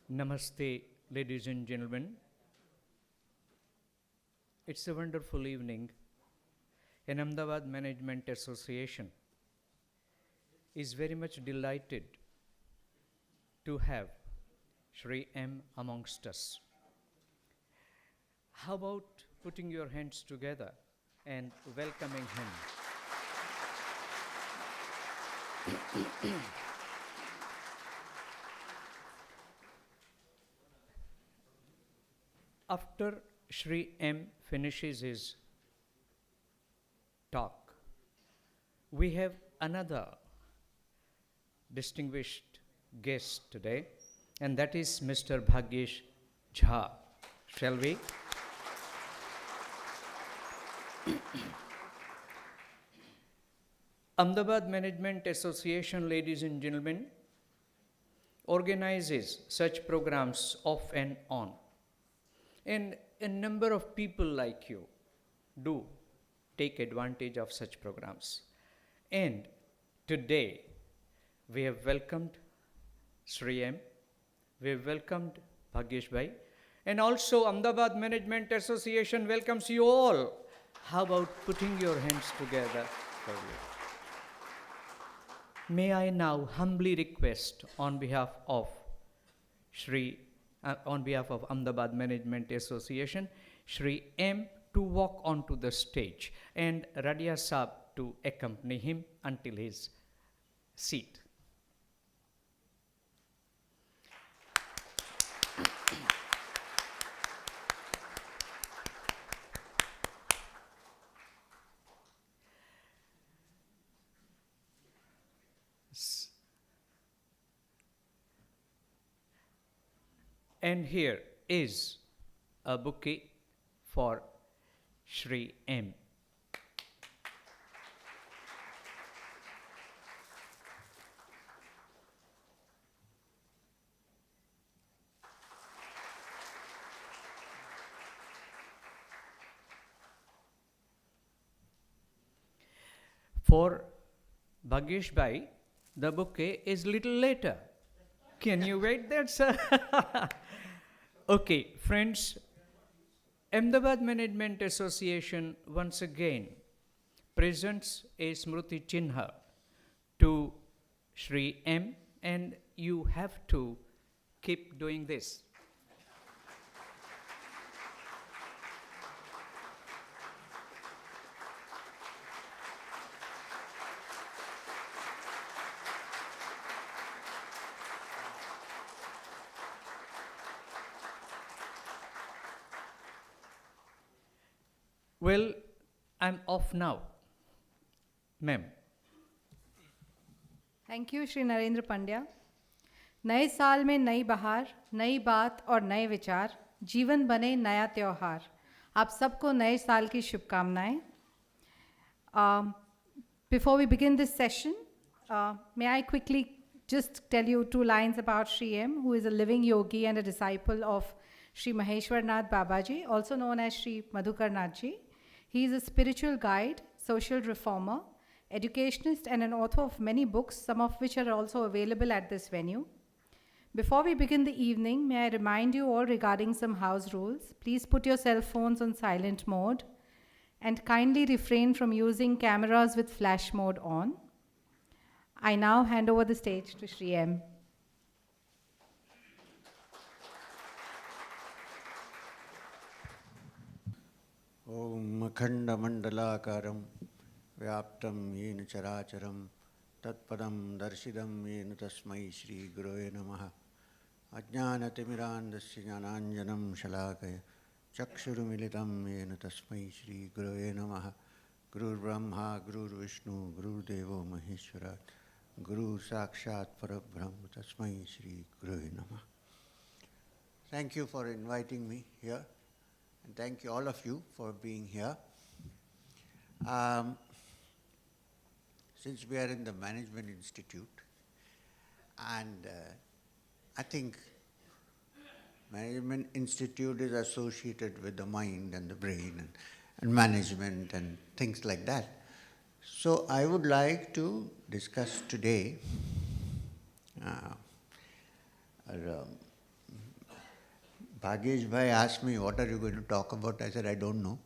Namaste, ladies and gentlemen. It's a wonderful evening. And Ahmedabad Management Association is very much delighted to have Shri M amongst us. How about putting your hands together and welcoming him? After Shri M finishes his talk, we have another distinguished guest today, and that is Mr. Bhagyesh Jha. Shall we? Ahmedabad Management Association, ladies and gentlemen, organizes such programs off and on. And a number of people like you do take advantage of such programs. And today, we have welcomed Sri M, we have welcomed Bhagyesh Bhai, and also Ahmedabad Management Association welcomes you all. How about putting your hands together for you? May I now humbly request on behalf of Ahmedabad Management Association, Shri M to walk onto the stage and Radia Saab to accompany him until his seat. And here is a bouquet for Shri M. For Bhagyesh Bhai, the bouquet is little later. Can you wait there, sir? Okay, friends, Ahmedabad Management Association once again presents a Smruti Chinha to Shri M, and you have to keep doing this. Well, I'm off now. Ma'am. Thank you Shri Narendra Pandya. नए साल में नई बहार, नई बात और नए विचार, जीवन बने नया त्योहार. आप सबको नए साल की शुभकामनाएं. Before we begin this session, may I quickly just tell you two lines about Shri M, who is a living yogi and a disciple of Shri Maheshwar Nath Babaji, also known as Shri Madhukar Nath Ji. He is a spiritual guide, social reformer, educationist, and an author of many books, some of which are also available at this venue. Before we begin the evening, may I remind you all regarding some house rules. Please put your cell phones on silent mode and kindly refrain from using cameras with flash mode on. I now hand over the stage to Shri M. Om Akhanda Mandalakaram Vyaptam Yena Characharam Tatpadam Darshidam Yena Tasmai Shri Guruve Namaha Ajnanatimirandasya Jnananjanam Shalakaya Chakshurumilitam Yena Tasmai Shri Guruve Namaha Guru Brahma, Guru Vishnu, Guru Devo Maheshwarat Guru Sakshat Parabrahm Tasmai Shri Guruve Namaha. Thank you for inviting me here. And thank you, all of you, for being here. Since we are in the Management Institute, and I think Management Institute is associated with the mind and the brain and management and things like that. So I would like to discuss today Bhagesh Bhai asked me, what are you going to talk about? I said, I don't know.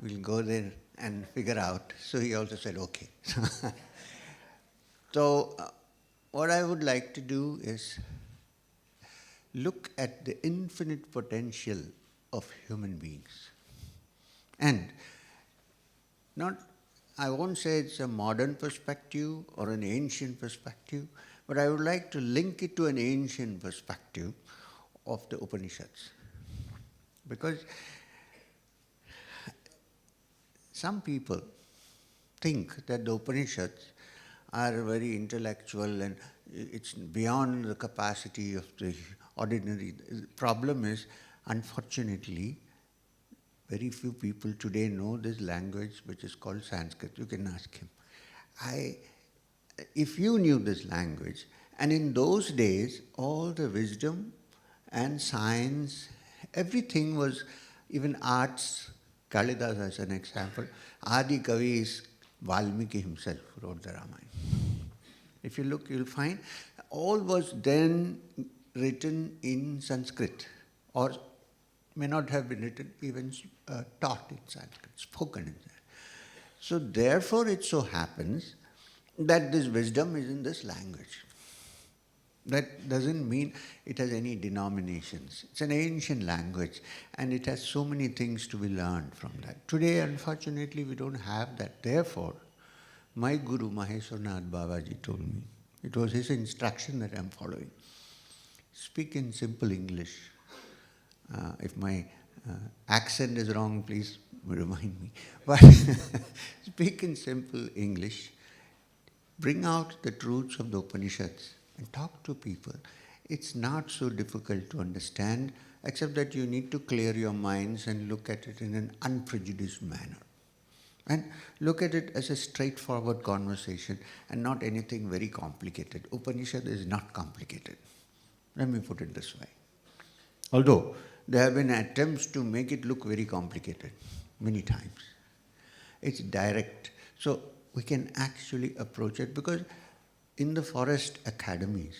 We'll go there and figure out. So he also said, okay. So what I would like to do is look at the infinite potential of human beings. And not, I won't say it's a modern perspective or an ancient perspective, but I would like to link it to an ancient perspective of the Upanishads. Because some people think that the Upanishads are very intellectual and it's beyond the capacity of the ordinary. The problem is, unfortunately, very few people today know this language which is called Sanskrit. You can ask him. If you knew this language, and in those days, all the wisdom and science, everything was, even arts, Kalidas as an example, Adi Kavi is Valmiki himself who wrote the Ramayana. If you look, you'll find all was then written in Sanskrit, or may not have been written, even taught in Sanskrit, spoken in Sanskrit. So therefore it so happens that this wisdom is in this language. That doesn't mean it has any denominations. It's an ancient language and it has so many things to be learned from that. Today, unfortunately, we don't have that. Therefore, my Guru Maheshwarnath Babaji told me, it was his instruction that I'm following. Speak in simple English. If my accent is wrong, please remind me. But speak in simple English. Bring out the truths of the Upanishads and talk to people. It's not so difficult to understand, except that you need to clear your minds and look at it in an unprejudiced manner. And look at it as a straightforward conversation and not anything very complicated. Upanishad is not complicated. Let me put it this way. Although there have been attempts to make it look very complicated many times. It's direct. So we can actually approach it, because in the forest academies,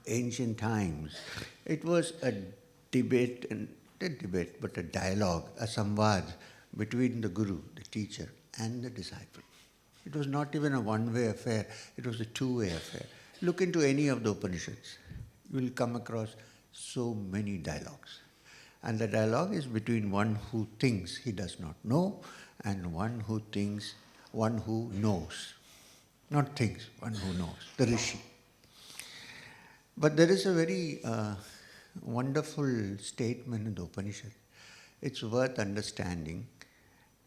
ancient times, it was a debate, and not a debate, but a dialogue, a samvad between the guru, the teacher, and the disciple. It was not even a one-way affair, it was a two-way affair. Look into any of the Upanishads. You will come across so many dialogues. And the dialogue is between one who thinks he does not know and one who thinks, one who knows. Not thinks, one who knows, the Rishi. But there is a very wonderful statement in the Upanishad. It's worth understanding,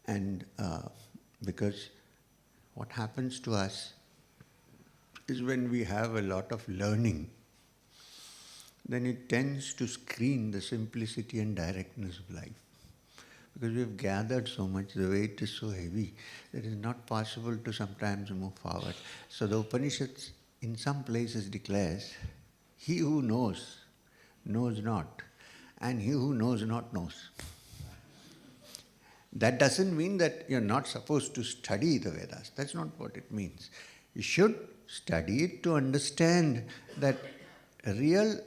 and because what happens to us is when we have a lot of learning, then it tends to screen the simplicity and directness of life. Because we have gathered so much, the weight is so heavy that it is not possible to sometimes move forward. So the Upanishads in some places declares, he who knows, knows not, and he who knows not knows. That doesn't mean that you're not supposed to study the Vedas. That's not what it means. You should study it to understand that real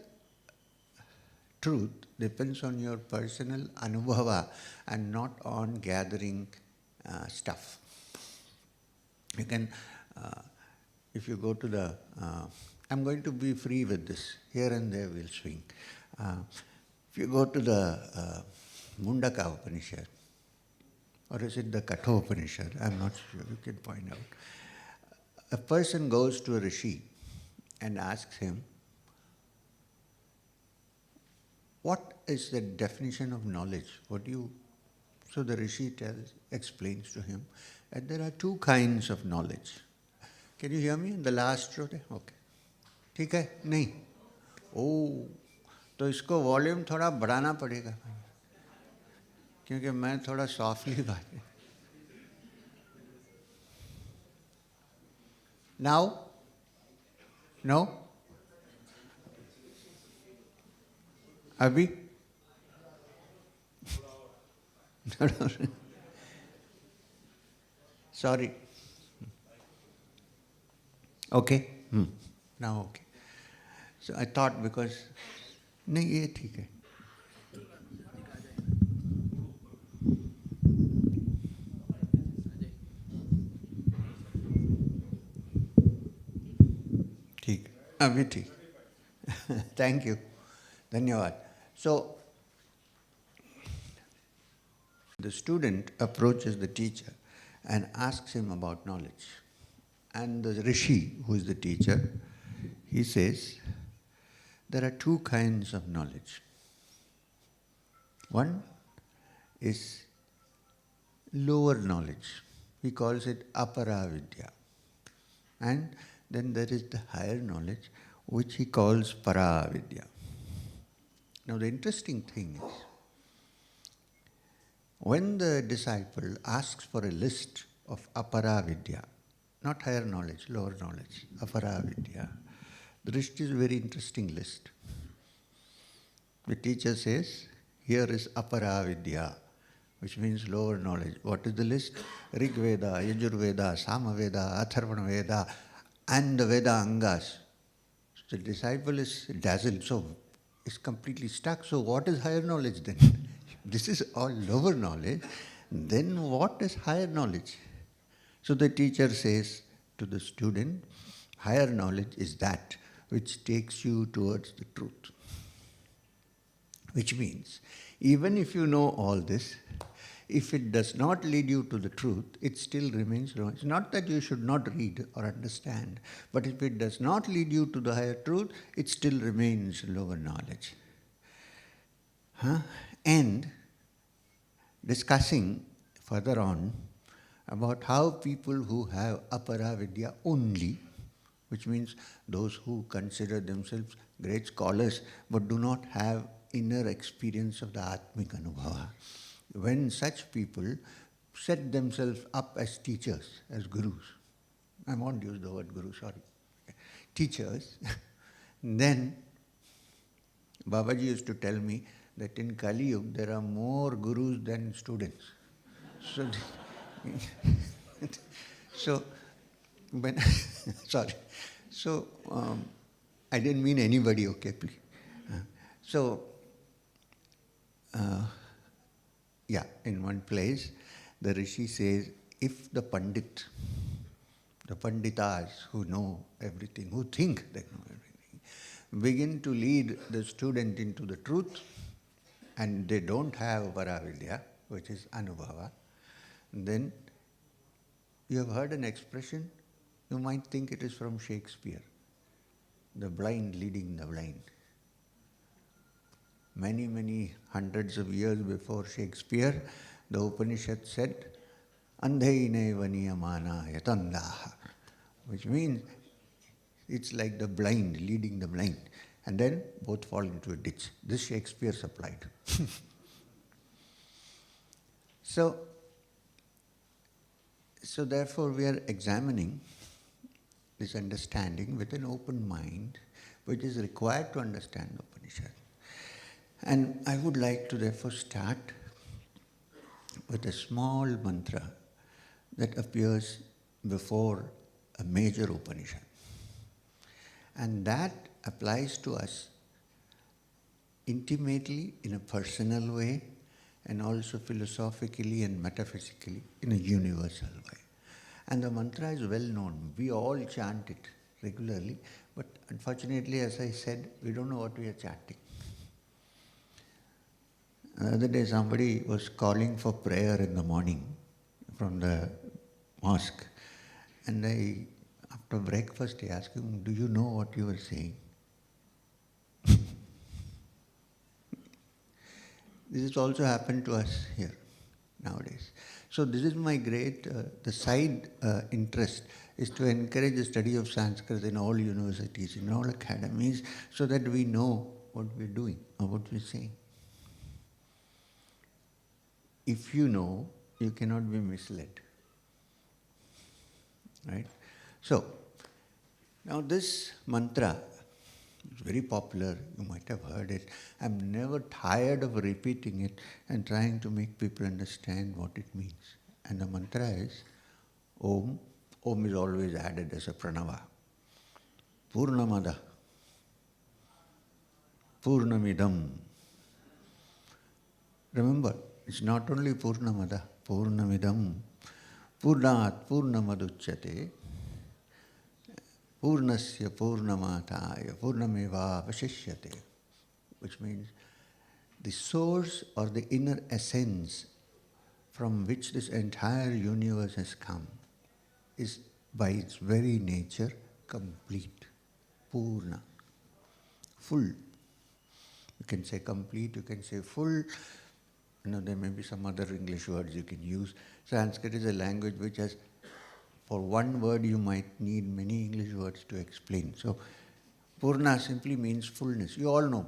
truth depends on your personal anubhava and not on gathering stuff. You can, if you go to the, I'm going to be free with this, here and there we'll swing. If you go to the Mundaka Upanishad, or is it the Katha Upanishad, I'm not sure, you can point out. A person goes to a rishi and asks him, what is the definition of knowledge? So the rishi explains to him that there are two kinds of knowledge. Can you hear me in the last row there? Okay. ठीक है? नहीं? Oh, तो इसको volume थोड़ा बढ़ाना पड़ेगा क्योंकि मैं थोड़ा सॉफ्टली बात है. Now? No? Abhi? No. Sorry. Okay? Now okay. So I thought because, नहीं ये ठीक है. Amity. Thank you. Dhanyavad. So, the student approaches the teacher and asks him about knowledge. And the Rishi, who is the teacher, he says, there are two kinds of knowledge. One is lower knowledge. He calls it aparavidya. And then there is the higher knowledge, which he calls paravidya. Now the interesting thing is, when the disciple asks for a list of aparavidya, not higher knowledge, lower knowledge, aparavidya, the list is a very interesting list. The teacher says, here is aparavidya, which means lower knowledge. What is the list? Rig Veda, Yajurveda, Samaveda, Atharvana Veda, and the Veda Angas. So the disciple is dazzled, so is completely stuck. So what is higher knowledge then? This is all lower knowledge. Then what is higher knowledge? So the teacher says to the student, higher knowledge is that which takes you towards the truth. Which means, even if you know all this, if it does not lead you to the truth, it still remains wrong. It's not that you should not read or understand, but if it does not lead you to the higher truth, it still remains lower knowledge. And discussing further on about how people who have aparavidya only, which means those who consider themselves great scholars but do not have inner experience of the Atmik Anubhava, when such people set themselves up as teachers, as gurus, I won't use the word guru, sorry, teachers, then Babaji used to tell me that in Kali Yuga there are more gurus than students. So when sorry, so I didn't mean anybody, okay, please. Yeah, in one place, the Rishi says, if the Panditas who know everything, who think they know everything, begin to lead the student into the truth, and they don't have Paravidya, which is Anubhava, then you have heard an expression, you might think it is from Shakespeare, the blind leading the blind. Many, many hundreds of years before Shakespeare, the Upanishad said, Andhaineva niyamana yatandaha, which means it's like the blind leading the blind. And then both fall into a ditch. This Shakespeare supplied. So therefore we are examining this understanding with an open mind, which is required to understand the Upanishad. And I would like to therefore start with a small mantra that appears before a major Upanishad. And that applies to us intimately in a personal way and also philosophically and metaphysically in a universal way. And the mantra is well known. We all chant it regularly, but unfortunately, as I said, we don't know what we are chanting. The other day somebody was calling for prayer in the morning from the mosque, and after breakfast I asked him, do you know what you were saying? This has also happened to us here nowadays. So this is my great, the side interest is to encourage the study of Sanskrit in all universities, in all academies, so that we know what we're doing or what we're saying. If you know, you cannot be misled. Right? So, now this mantra is very popular, you might have heard it. I'm never tired of repeating it and trying to make people understand what it means. And the mantra is Om. Om is always added as a pranava. Purnamada. Purnamidam. Remember, it's not only Purnamada, Purnamidam, Purnat Purnamaduchyate, Purnasya Purnamataya Purnameva Vashishyate, which means the source or the inner essence from which this entire universe has come is by its very nature complete, Purna, full. You can say complete, you can say full. There may be some other English words you can use. Sanskrit is a language which has, for one word you might need many English words to explain. So, Purna simply means fullness. You all know,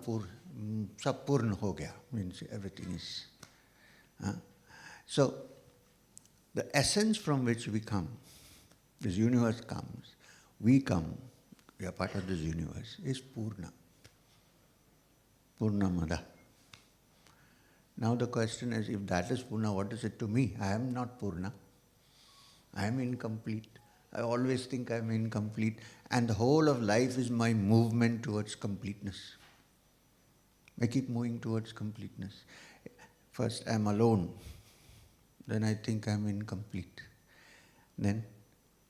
sab purna ho gaya, means everything is. So, the essence from which we come, this universe comes, we come, we are part of this universe, is Purna. Purnamada. Now the question is, if that is Purna, what is it to me? I am not Purna. I am incomplete. I always think I am incomplete. And the whole of life is my movement towards completeness. I keep moving towards completeness. First I am alone. Then I think I am incomplete. Then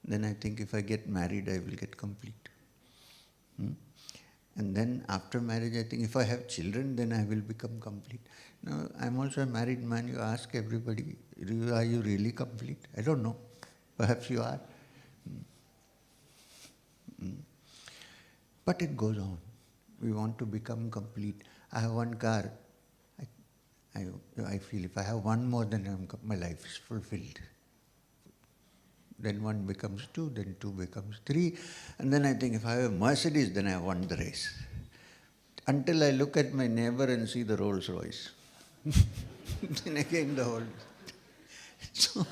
I think if I get married, I will get complete. And then after marriage, I think if I have children, then I will become complete. Now, I'm also a married man. You ask everybody, are you really complete? I don't know. Perhaps you are. But it goes on. We want to become complete. I have one car. I feel if I have one more, then my life is fulfilled. Then one becomes two, then two becomes three. And then I think if I have a Mercedes, then I have won the race. Until I look at my neighbor and see the Rolls Royce. Then again the whole... So,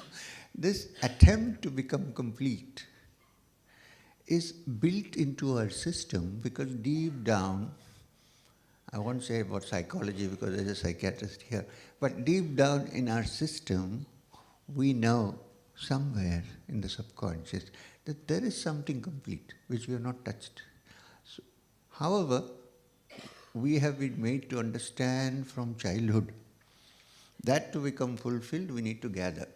this attempt to become complete is built into our system because deep down, I won't say about psychology because there's a psychiatrist here, but deep down in our system, we know somewhere in the subconscious that there is something complete which we have not touched. So, however, we have been made to understand from childhood that to become fulfilled we need to gather,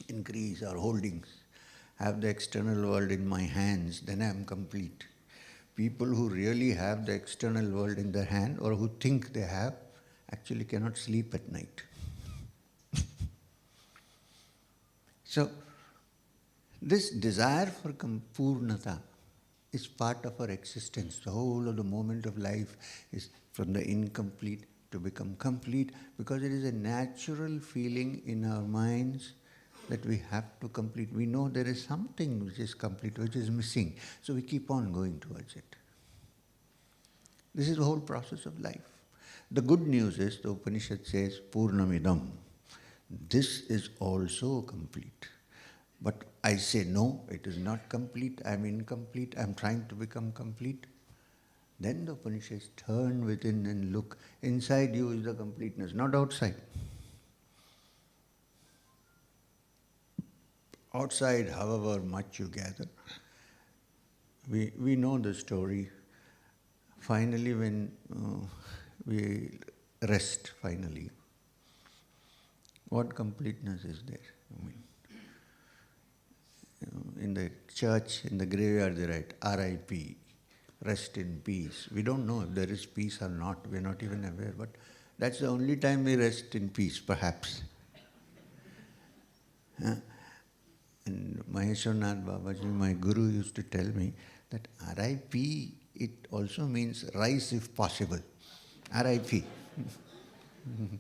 increase our holdings, have the external world in my hands, then I am complete. People who really have the external world in their hand or who think they have actually cannot sleep at night. So, this desire for Purnata is part of our existence. The whole of the moment of life is from the incomplete to become complete because it is a natural feeling in our minds that we have to complete. We know there is something which is complete, which is missing. So we keep on going towards it. This is the whole process of life. The good news is, the Upanishad says, Purnamidam. This is also complete. But I say, no, it is not complete, I am incomplete, I am trying to become complete. Then the Upanishads turn within and look. Inside you is the completeness, not outside. Outside, however much you gather, we know the story. Finally, when we rest, finally, what completeness is there? I mean, in the church, in the graveyard, they write R.I.P., rest in peace. We don't know if there is peace or not. We're not even aware. But that's the only time we rest in peace, perhaps. And Maheshwarnath Babaji, my guru, used to tell me that R.I.P., it also means rise if possible. R.I.P.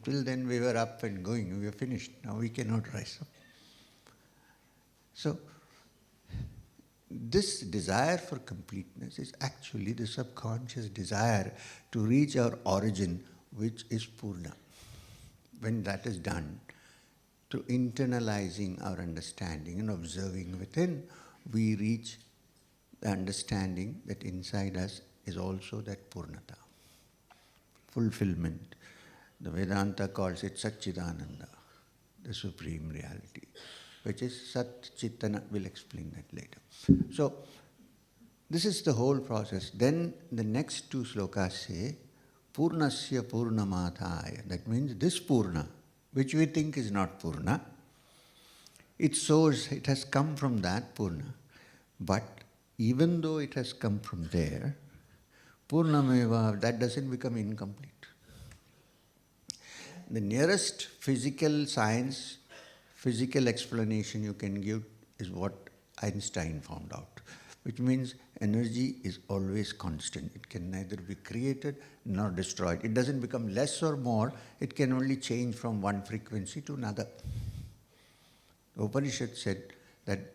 Till then we were up and going, we were finished. Now we cannot rise up. So, this desire for completeness is actually the subconscious desire to reach our origin, which is Purna. When that is done, through internalizing our understanding and observing within, we reach the understanding that inside us is also that Purnata, fulfillment. The Vedanta calls it Satchidananda, the supreme reality, which is Sat Chitana. We'll explain that later. So, this is the whole process. Then the next two slokas say, Purnasya Purnamathaya. That means this Purna, which we think is not Purna, its source, it has come from that Purna. But even though it has come from there, Purnameva, that doesn't become incomplete. The nearest physical science, physical explanation you can give is what Einstein found out, which means energy is always constant. It can neither be created nor destroyed. It doesn't become less or more, it can only change from one frequency to another. The Upanishad said that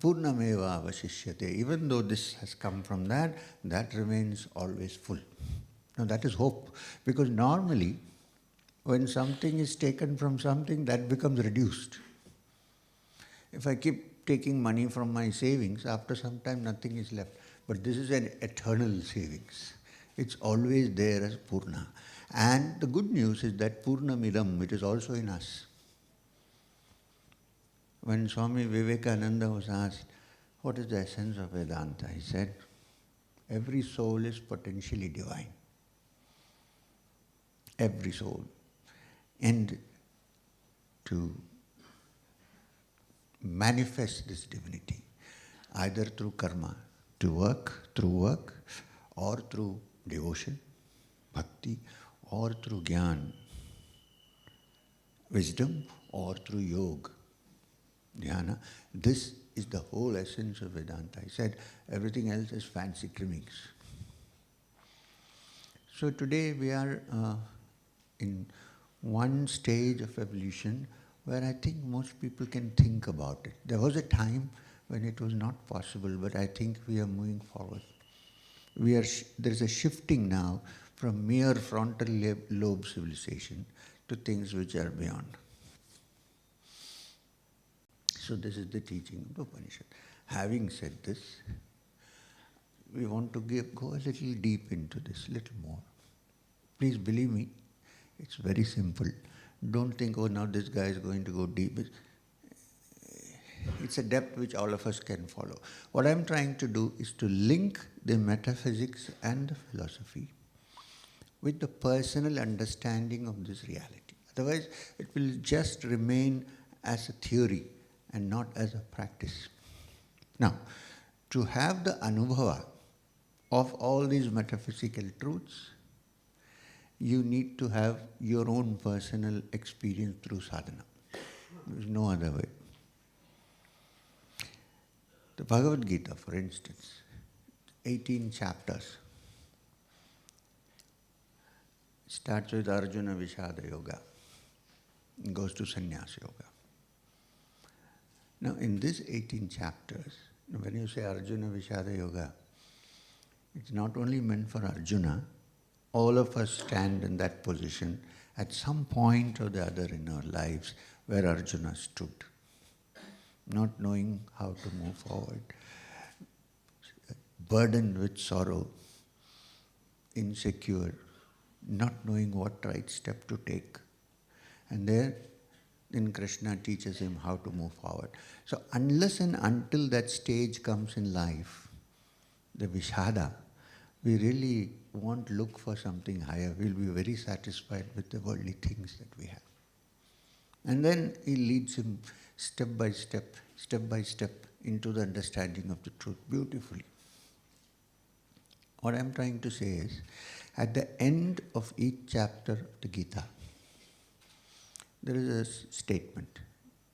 Purnameva avashishyate, even though this has come from that, that remains always full. Now that is hope, because normally when something is taken from something, that becomes reduced. If I keep taking money from my savings, after some time nothing is left. But this is an eternal savings. It's always there as Purna. And the good news is that Purna Midam, it is also in us. When Swami Vivekananda was asked, what is the essence of Vedanta? He said, every soul is potentially divine. Every soul. And to manifest this divinity, either through karma, through work, or through devotion, bhakti, or through jnana, wisdom, or through yoga, dhyana. This is the whole essence of Vedanta. I said everything else is fancy trimmings. So today we are in one stage of evolution where I think most people can think about it. There was a time when it was not possible, but I think we are moving forward. There is a shifting now from mere frontal lobe civilization to things which are beyond. So this is the teaching of the Upanishad. Having said this, we want to go a little deep into this, little more. Please believe me, it's very simple. Don't think, oh, now this guy is going to go deep. It's a depth which all of us can follow. What I'm trying to do is to link the metaphysics and the philosophy with the personal understanding of this reality. Otherwise, it will just remain as a theory and not as a practice. Now, to have the anubhava of all these metaphysical truths, you need to have your own personal experience through sadhana. There is no other way. The Bhagavad Gita, for instance, 18 chapters, starts with Arjuna Vishada Yoga, and goes to Sannyasa Yoga. Now, in these 18 chapters, when you say Arjuna Vishada Yoga, it's not only meant for Arjuna. All of us stand in that position at some point or the other in our lives where Arjuna stood, not knowing how to move forward, burdened with sorrow, insecure, not knowing what right step to take. And then Krishna teaches him how to move forward. So unless and until that stage comes in life, the Vishada, we really won't look for something higher. We'll be very satisfied with the worldly things that we have. And then he leads him step by step into the understanding of the truth beautifully. What I'm trying to say is, at the end of each chapter of the Gita, there is a statement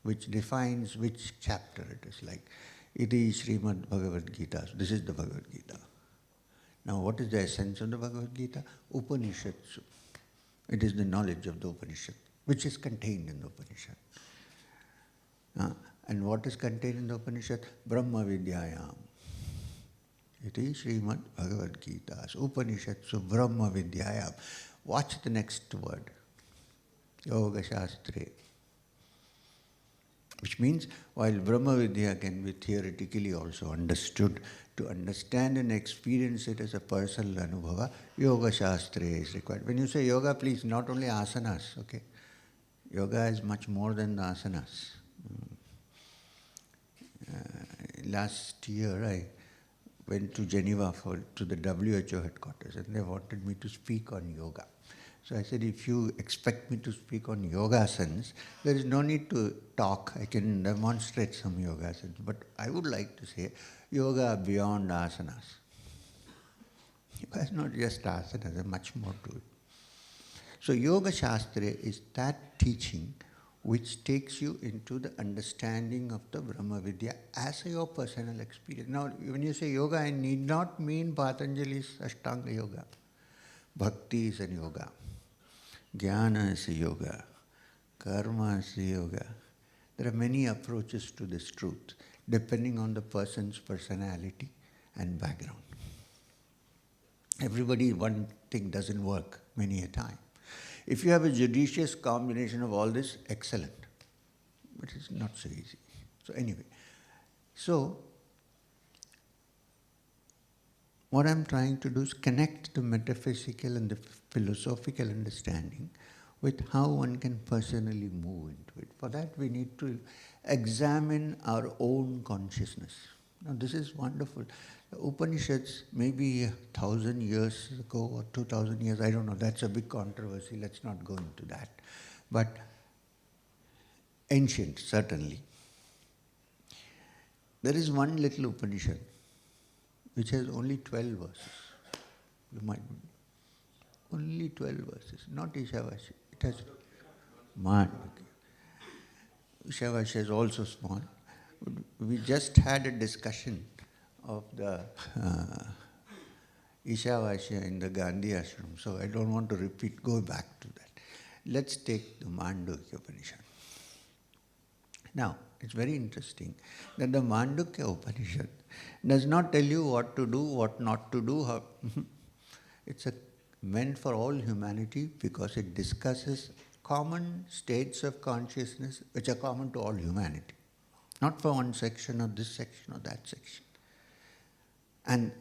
which defines which chapter it is, like, Iti Srimad Bhagavad Gita. This is the Bhagavad Gita. Now, what is the essence of the Bhagavad Gita? Upanishatsu. It is the knowledge of the Upanishad, which is contained in the Upanishad. And what is contained in the Upanishad? Brahma Vidyayam. Iti Srimad Bhagavad Gita. Upanishatsu Brahma Vidyayam. Watch the next word. Yoga Shastre. Which means, while Brahma Vidya can be theoretically also understood, to understand and experience it as a personal anubhava, Yoga Shastra is required. When you say yoga, please, not only asanas, okay? Yoga is much more than the asanas. Last year, I went to Geneva to the WHO headquarters, and they wanted me to speak on yoga. So I said, if you expect me to speak on yogasanas, there is no need to talk. I can demonstrate some yogasanas. But I would like to say yoga beyond asanas. Yoga is not just asanas, there's much more to it. So Yoga Shastra is that teaching which takes you into the understanding of the Brahma Vidya as your personal experience. Now, when you say yoga, I need not mean Patanjali's Ashtanga Yoga. Bhakti is a yoga. Jnana is a yoga. Karma is a yoga. There are many approaches to this truth, depending on the person's personality and background. Everybody, one thing doesn't work many a time. If you have a judicious combination of all this, excellent. But it's not so easy. So anyway, what I'm trying to do is connect the metaphysical and the philosophical understanding with how one can personally move into it. For that, we need to examine our own consciousness. Now, this is wonderful. The Upanishads, maybe 1,000 years ago or 2,000 years, I don't know, that's a big controversy, let's not go into that. But ancient, certainly. There is one little Upanishad which has only 12 verses. You might know. Only 12 verses, not Ishavasya. It has Mandukya. Ishavasya is also small. We just had a discussion of the Ishavasya in the Gandhi Ashram, so I don't want to go back to that. Let's take the Mandukya Upanishad. Now, it's very interesting that the Mandukya Upanishad does not tell you what to do, what not to do. It's meant for all humanity because it discusses common states of consciousness which are common to all humanity. Not for one section or this section or that section. And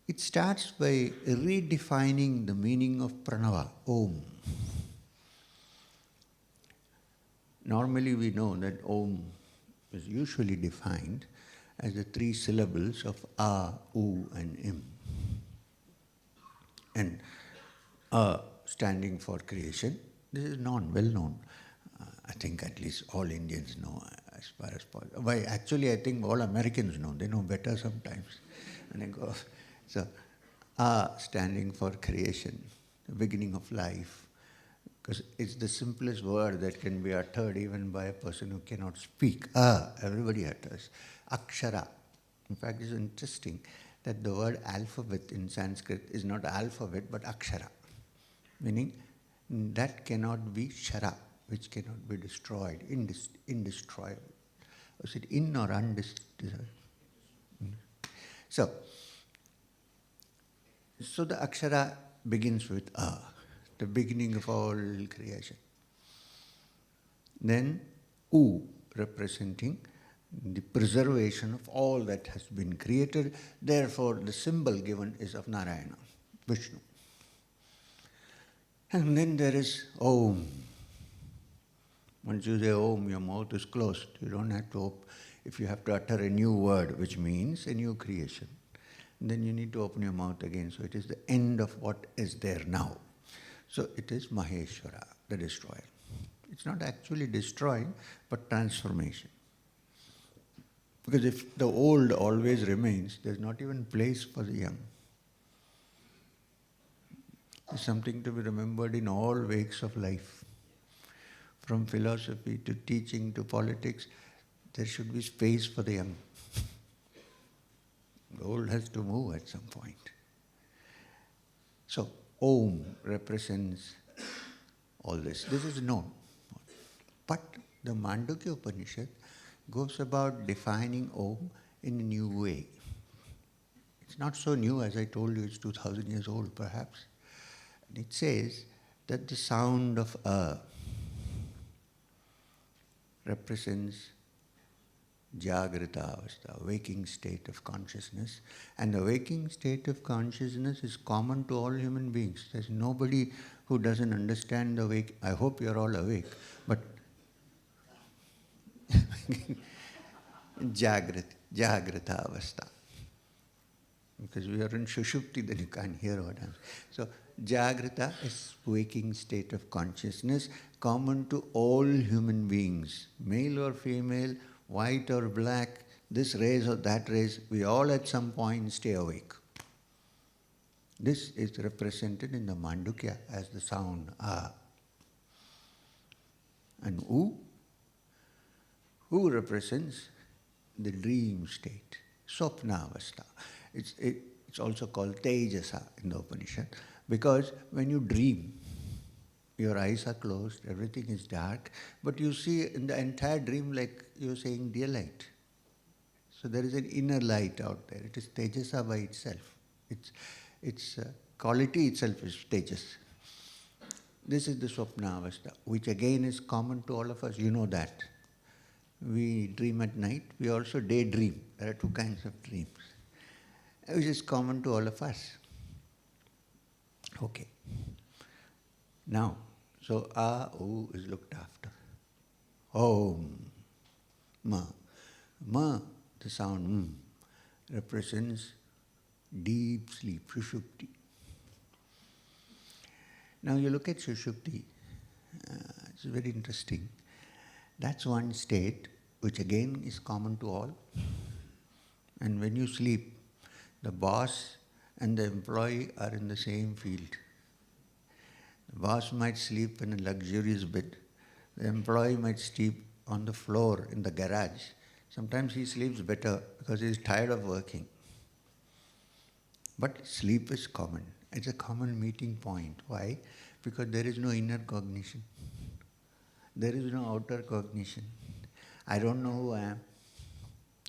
it starts by redefining the meaning of pranava, Om. Normally we know that Om is usually defined as the 3 syllables of A, U and Im. And A standing for creation. This is well known. I think at least all Indians know as far as possible. Why, actually, I think all Americans know. They know better sometimes. And I go, so, A standing for creation, the beginning of life. Because it's the simplest word that can be uttered even by a person who cannot speak. Everybody utters. Akshara. In fact, it's interesting that the word alphabet in Sanskrit is not alphabet but akshara. Meaning that cannot be shara, which cannot be destroyed, indestructible. Was it in or undestroyable? So the akshara begins with A, the beginning of all creation. Then U, representing the preservation of all that has been created. Therefore, the symbol given is of Narayana, Vishnu. And then there is Om. Once you say Om, your mouth is closed. You don't have to if you have to utter a new word, which means a new creation, then you need to open your mouth again. So it is the end of what is there now. So it is Maheshwara, the destroyer. It's not actually destroying, but transformation. Because if the old always remains, there's not even place for the young. It's something to be remembered in all wakes of life. From philosophy to teaching to politics, there should be space for the young. The old has to move at some point. So, Om represents all this. This is known. But the Mandukya Upanishad goes about defining Om in a new way. It's not so new, as I told you, it's 2,000 years old perhaps. And it says that the sound of A represents Jagrita Avastha, waking state of consciousness. And the waking state of consciousness is common to all human beings. There's nobody who doesn't understand the wake. I hope you're all awake, but Jagrita Avastha. Because we are in Shushupti, then you can't hear what I'm saying. So Jagrata is waking state of consciousness common to all human beings, male or female, white or black, this race or that race, we all at some point stay awake. This is represented in the Mandukya as the sound Ah. And who represents the dream state, Swapnavastha. It's also called Tejasa in the Upanishad, because when you dream, your eyes are closed, everything is dark, but you see in the entire dream like you're saying dear light. So there is an inner light out there. It is Tejasa by itself. Its quality itself is Tejas. This is the Swapnavastha, which again is common to all of us. You know that. We dream at night. We also daydream. There are two kinds of dreams, which is common to all of us. Okay. Now, so U is looked after. Om. Ma. Ma, the sound represents deep sleep, Sushupti. Now you look at Sushupti, it's very interesting. That's one state which again is common to all. And when you sleep, the boss and the employee are in the same field. The boss might sleep in a luxurious bed. The employee might sleep on the floor in the garage. Sometimes he sleeps better because he is tired of working. But sleep is common. It's a common meeting point. Why? Because there is no inner cognition. There is no outer cognition. I don't know who I am.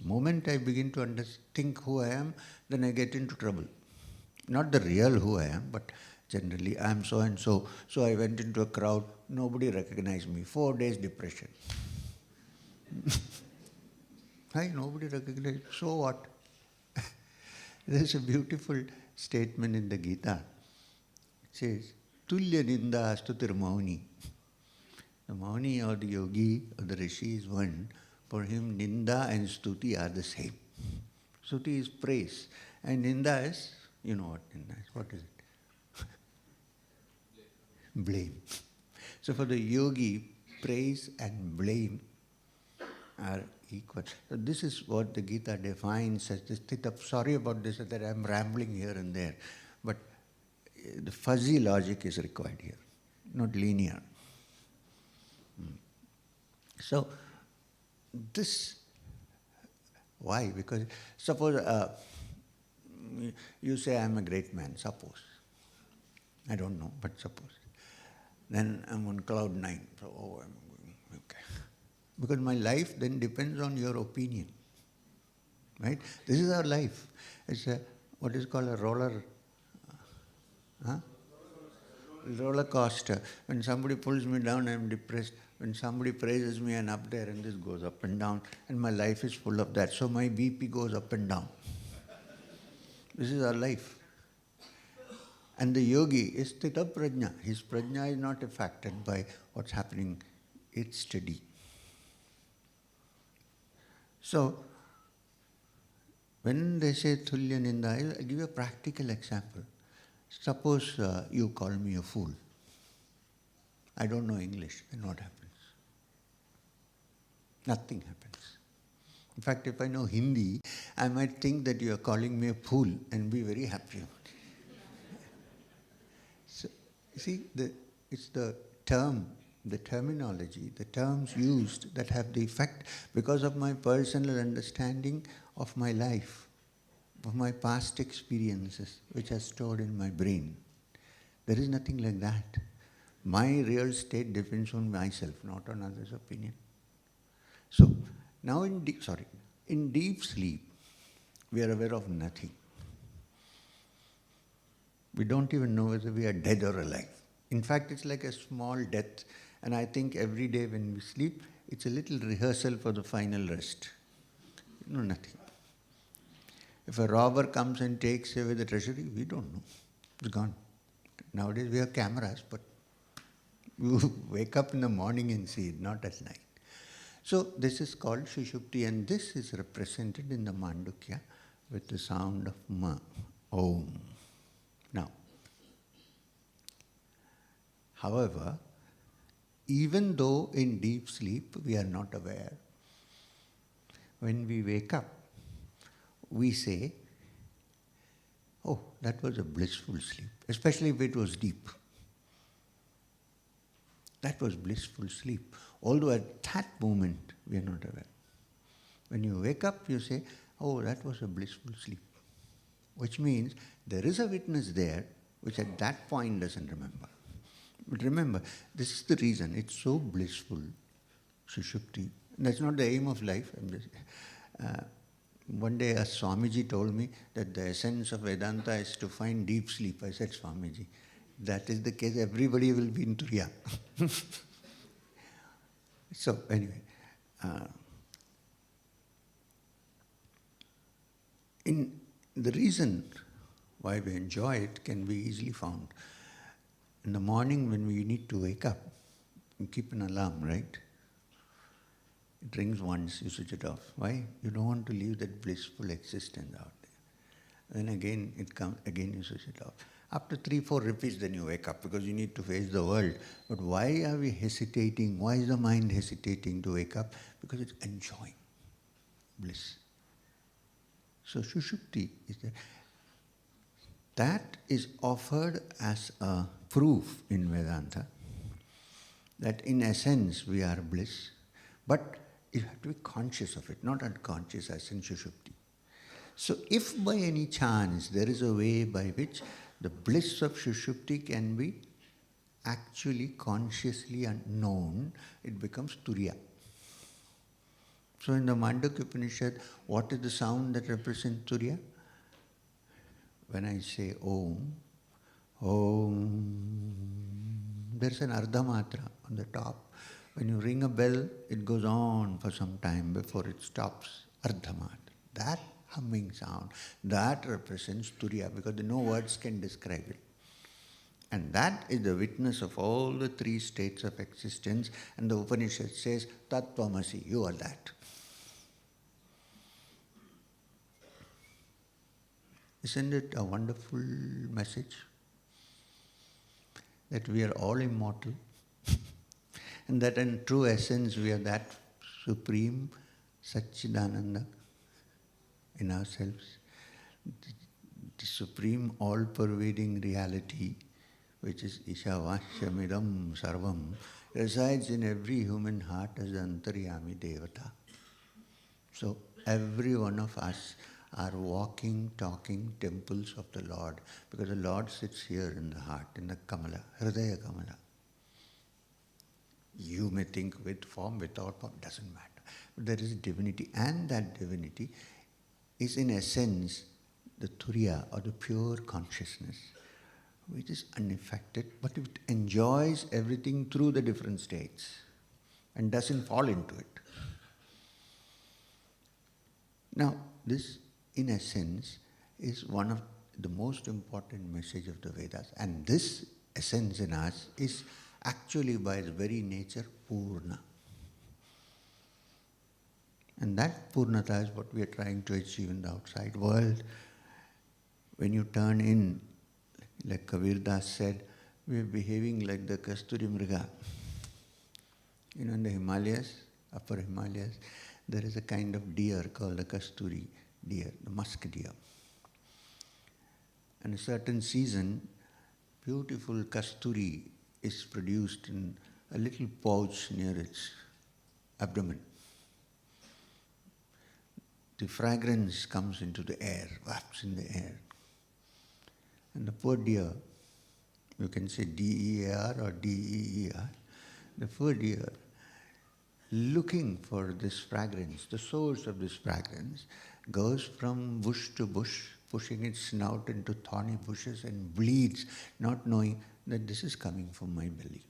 The moment I begin to think who I am, then I get into trouble. Not the real who I am, but generally I am so and so. So I went into a crowd, nobody recognized me. 4 days depression. Right? Nobody recognized. So what? There is a beautiful statement in the Gita. It says, Tulya ninda stutir mauni. The mauni or the yogi or the rishi is one. For him, ninda and stuti are the same. Stuti is praise. And ninda is, you know what ninda is. What is it? Blame. So for the yogi, praise and blame are equal. So this is what the Gita defines as the sthita. Sorry about this, that I'm rambling here and there. But the fuzzy logic is required here, not linear. So this, why? Because suppose you say I'm a great man, suppose. I don't know, but suppose. Then I'm on cloud 9. So, I'm going, okay. Because my life then depends on your opinion. Right? This is our life. It's what is called a roller coaster. When somebody pulls me down, I'm depressed. When somebody praises me, I'm up there, and this goes up and down. And my life is full of that. So my BP goes up and down. This is our life. And the yogi is sthita prajna. His prajna is not affected by what's happening. It's steady. So, when they say tulya ninda, I'll give you a practical example. Suppose you call me a fool. I don't know English, then what happens? Nothing happens. In fact, if I know Hindi, I might think that you are calling me a fool and be very happy. So, you see, it's the terminology, the terms used that have the effect because of my personal understanding of my life, of my past experiences, which are stored in my brain. There is nothing like that. My real state depends on myself, not on others' opinion. So, now in deep sleep, we are aware of nothing. We don't even know whether we are dead or alive. In fact, it's like a small death. And I think every day when we sleep, it's a little rehearsal for the final rest. You know nothing. If a robber comes and takes away the treasury, we don't know. It's gone. Nowadays we have cameras, but you wake up in the morning and see it, not at night. So this is called Sushupti, and this is represented in the Mandukya with the sound of Ma, Om. Now, However, even though in deep sleep we are not aware, when we wake up, we say, oh, that was a blissful sleep, especially if it was deep. That was blissful sleep, although at that moment we are not aware. When you wake up, you say, oh, that was a blissful sleep, which means there is a witness there which at that point doesn't remember. But remember, this is the reason it's so blissful, Sushupti. That's not the aim of life. One day a Swamiji told me that the essence of Vedanta is to find deep sleep. I said, Swamiji, that is the case, everybody will be in Turiya. So anyway, in the reason why we enjoy it can be easily found. In the morning when we need to wake up, you keep an alarm, right? It rings once, you switch it off. Why? You don't want to leave that blissful existence out there. Then again it comes, again you switch it off. After 3-4 repeats, then you wake up because you need to face the world. But why are we hesitating? Why is the mind hesitating to wake up? Because it's enjoying bliss. So Sushupti is there. That is offered as a proof in Vedanta that in essence we are bliss, but you have to be conscious of it, not unconscious as in Sushupti. So if by any chance there is a way by which the bliss of Sushupti can be actually consciously known, it becomes Turiya. So in the Mandukya Upanishad, what is the sound that represents Turiya? When I say Om, Om, there's an Ardhamatra on the top. When you ring a bell, it goes on for some time before it stops. Ardhamatra. That humming sound, that represents Turiya because no words can describe it. And that is the witness of all the 3 states of existence. And the Upanishad says, Tattvamasi, you are that. Isn't it a wonderful message? That we are all immortal and that in true essence we are that supreme Satchidananda in ourselves, the supreme all-pervading reality which is Ishavashyamidam Sarvam resides in every human heart as the Antaryami Devata. So every one of us are walking, talking temples of the Lord, because the Lord sits here in the heart, in the Kamala, Hridaya Kamala. You may think with form, without form, doesn't matter. But there is divinity, and that divinity is in essence the Turiya or the pure consciousness, which is unaffected, but it enjoys everything through the different states and doesn't fall into it. Now, this in essence is one of the most important message of the Vedas, and this essence in us is actually by its very nature Purna. And that Purnata is what we are trying to achieve in the outside world. When you turn in, like Kabir Das said, we are behaving like the Kasturi Mriga. You know, in the Himalayas, upper Himalayas, there is a kind of deer called the Kasturi deer, the musk deer. And a certain season, beautiful Kasturi is produced in a little pouch near its abdomen. The fragrance comes into the air, wafts in the air. And the poor deer, you can say D-E-A-R or D-E-E-R, the poor deer, looking for this fragrance, the source of this fragrance, goes from bush to bush, pushing its snout into thorny bushes and bleeds, not knowing that this is coming from my belly.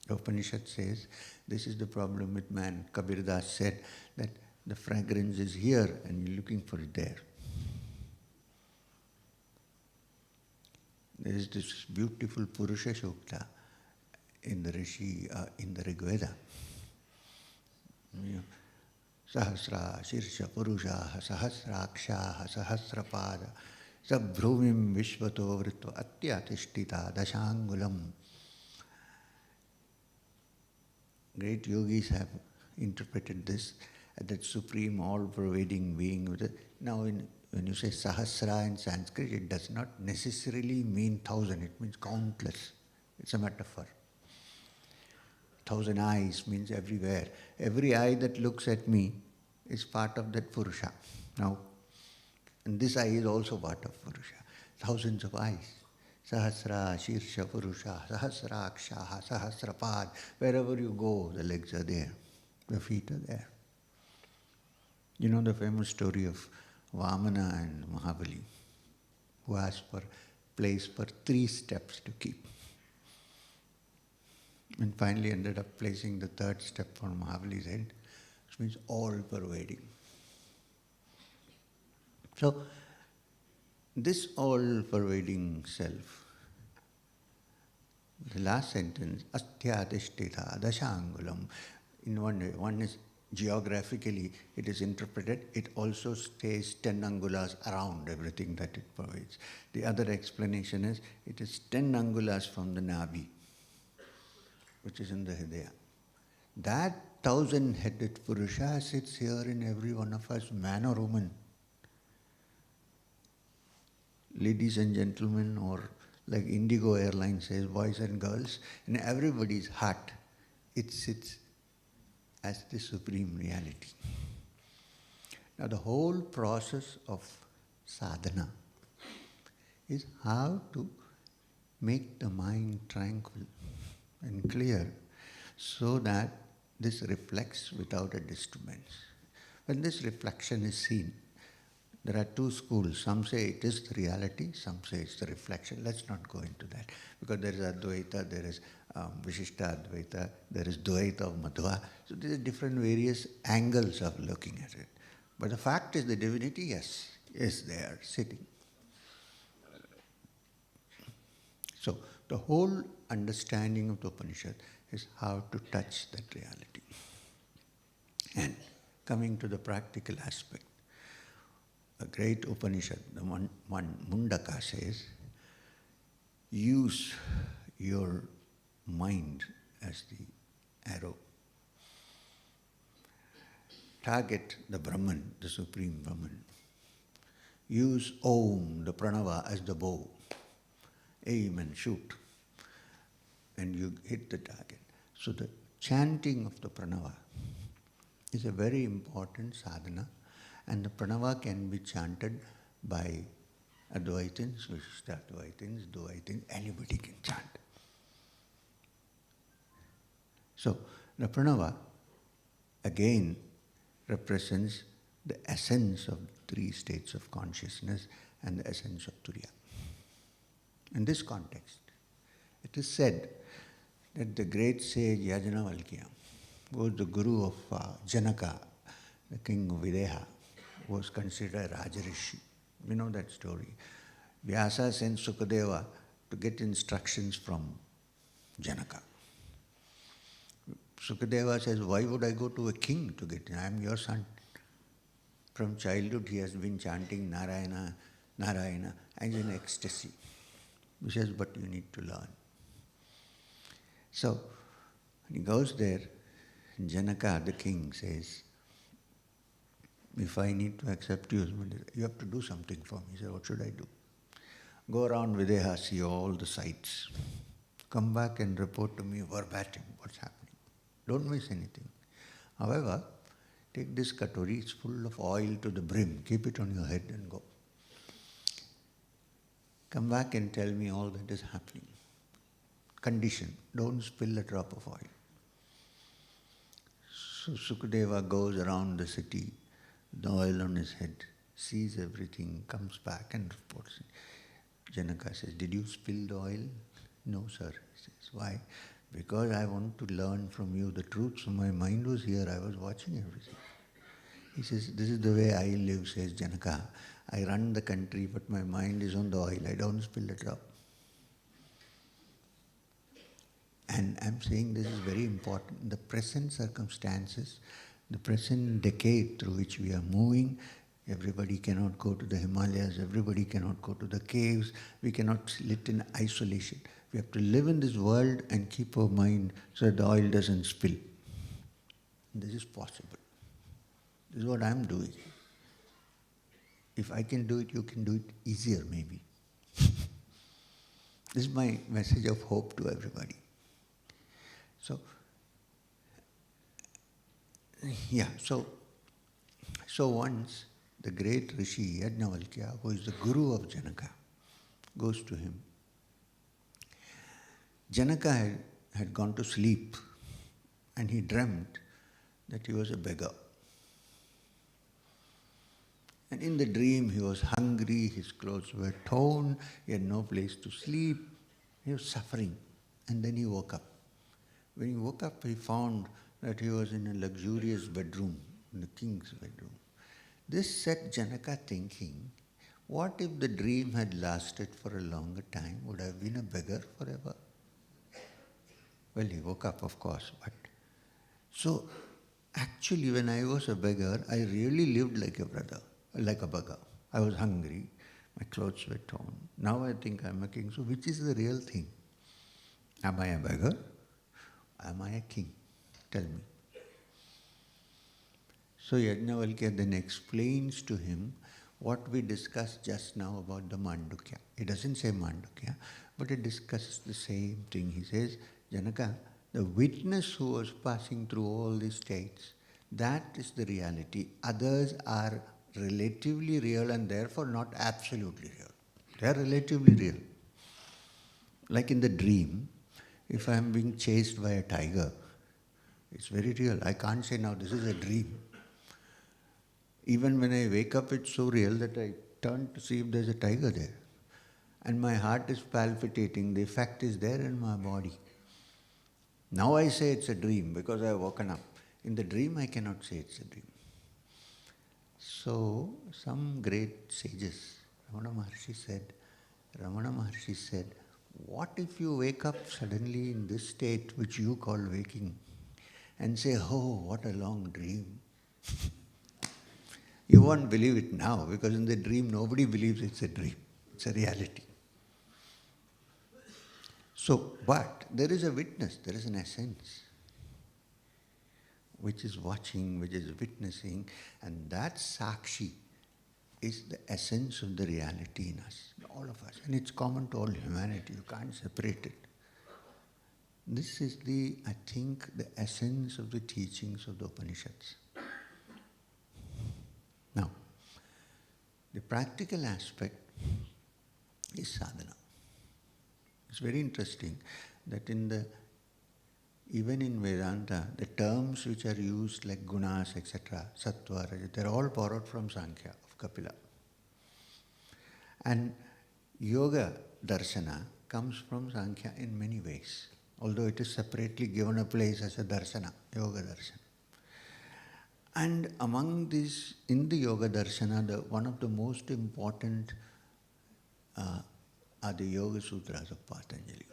The Upanishad says, this is the problem with man. Kabir Das said that the fragrance is here and you're looking for it there. There is this beautiful Purusha Sukta in the Rishi, in the Rig Veda. Sahasra, Shirsha, Purusha, Sahasraksha, Sahasrapada. Sabhruvim vishvato vritva atyathishtita dashangulam. Great yogis have interpreted this as that supreme, all-pervading being. Now, when you say sahasra in Sanskrit, it does not necessarily mean 1,000. It means countless. It's a metaphor. 1,000 eyes means everywhere. Every eye that looks at me is part of that Purusha. Now, and this eye is also part of Purusha. Thousands of eyes. Sahasra, Shirsha, Purusha, Sahasraksha, Sahasrapad. Wherever you go, the legs are there. The feet are there. You know the famous story of Vamana and Mahabali, who asked for place for 3 steps to keep. And finally ended up placing the 3rd step on Mahabali's head, which means all-pervading. So, this all-pervading self, the last sentence, Asthyatishtita Dashangulam, in one way, one is geographically it is interpreted, it also stays 10 angulas around everything that it pervades. The other explanation is, it is 10 angulas from the Nabi, which is in the Hridaya. That 1,000-headed Purusha sits here in every one of us, man or woman. Ladies and gentlemen, or like Indigo Airlines says, boys and girls, in everybody's heart, it sits as the supreme reality. Now the whole process of sadhana is how to make the mind tranquil and clear so that this reflects without a disturbance. When this reflection is seen, there are 2 schools. Some say it is the reality, some say it's the reflection. Let's not go into that. Because there is Advaita, there is Vishishta Advaita, there is Dvaita of Madhva. So there are different various angles of looking at it. But the fact is the divinity, yes, is there, sitting. So the whole understanding of the Upanishad is how to touch that reality. And coming to the practical aspect, a great Upanishad, the one Mundaka says, use your mind as the arrow. Target the Brahman, the Supreme Brahman. Use Om, the Pranava, as the bow. Aim and shoot. And you hit the target. So the chanting of the Pranava is a very important sadhana. And the Pranava can be chanted by Advaitins, Vishishtadvaitins, Dvaitins, anybody can chant. So the Pranava again represents the essence of 3 states of consciousness and the essence of Turiya. In this context, it is said that the great sage Yajnavalkya, who was the guru of Janaka, the king of Videha, was considered Rajarishi. We know that story. Vyasa sent Sukadeva to get instructions from Janaka. Sukadeva says, why would I go to a king to get? I am your son. From childhood he has been chanting Narayana, Narayana, and in ecstasy. He says, but you need to learn. So, when he goes there, Janaka, the king, says, if I need to accept you, you have to do something for me. He said, what should I do? Go around Videha, see all the sights. Come back and report to me verbatim what's happening. Don't miss anything. However, take this katori, it's full of oil to the brim. Keep it on your head and go. Come back and tell me all that is happening. Condition, don't spill a drop of oil. So Sukadeva goes around the city, the oil on his head, sees everything, comes back and reports. Janaka says, did you spill the oil? No, sir. He says, why? Because I want to learn from you the truth. So my mind was here, I was watching everything. He says, this is the way I live, says Janaka. I run the country, but my mind is on the oil. I don't spill a drop. And I'm saying this is very important. The present circumstances, the present decade through which we are moving, Everybody cannot go to the Himalayas, everybody cannot go to the caves, we cannot sit in isolation. We have to live in this world and keep our mind so that the oil doesn't spill. This is possible. This is what I'm doing. If I can do it, you can do it easier maybe. This is my message of hope to everybody. So once the great Rishi Yajnavalkya, who is the guru of Janaka, goes to him. Janaka had gone to sleep and he dreamt that he was a beggar. And in the dream he was hungry, his clothes were torn, he had no place to sleep, he was suffering. And then he woke up. When he woke up, he found that he was in a luxurious bedroom, in the king's bedroom. This set Janaka thinking, what if the dream had lasted for a longer time? Would I have been a beggar forever? Well, he woke up, of course, but so actually when I was a beggar, I really lived like a beggar. I was hungry, my clothes were torn. Now I think I'm a king. So which is the real thing? Am I a beggar? Am I a king? Tell me. So Yajnavalkya then explains to him what we discussed just now about the Mandukya. He doesn't say Mandukya, but he discusses the same thing. He says, Janaka, the witness who was passing through all these states, that is the reality. Others are relatively real and therefore not absolutely real. They are relatively real. Like in the dream, if I am being chased by a tiger, it's very real. I can't say now this is a dream. Even when I wake up, it's so real that I turn to see if there's a tiger there. And my heart is palpitating. The effect is there in my body. Now I say it's a dream because I have woken up. In the dream, I cannot say it's a dream. So, some great sages, Ramana Maharshi said, what if you wake up suddenly in this state which you call waking and say, oh, what a long dream. You won't believe it now because in the dream nobody believes it's a dream. It's a reality. So, but there is a witness, there is an essence which is watching, which is witnessing, and that Sakshi is the essence of the reality in us, all of us. And it's common to all humanity, you can't separate it. This is I think, the essence of the teachings of the Upanishads. Now, the practical aspect is sadhana. It's very interesting that even in Vedanta, the terms which are used like gunas, etc., sattva, raja, they're all borrowed from Sankhya of Kapila. And yoga darshana comes from Sankhya in many ways, although it is separately given a place as a darshana, yoga darshana. And among these, in the yoga darshana, one of the most important are the Yoga Sutras of Patanjali.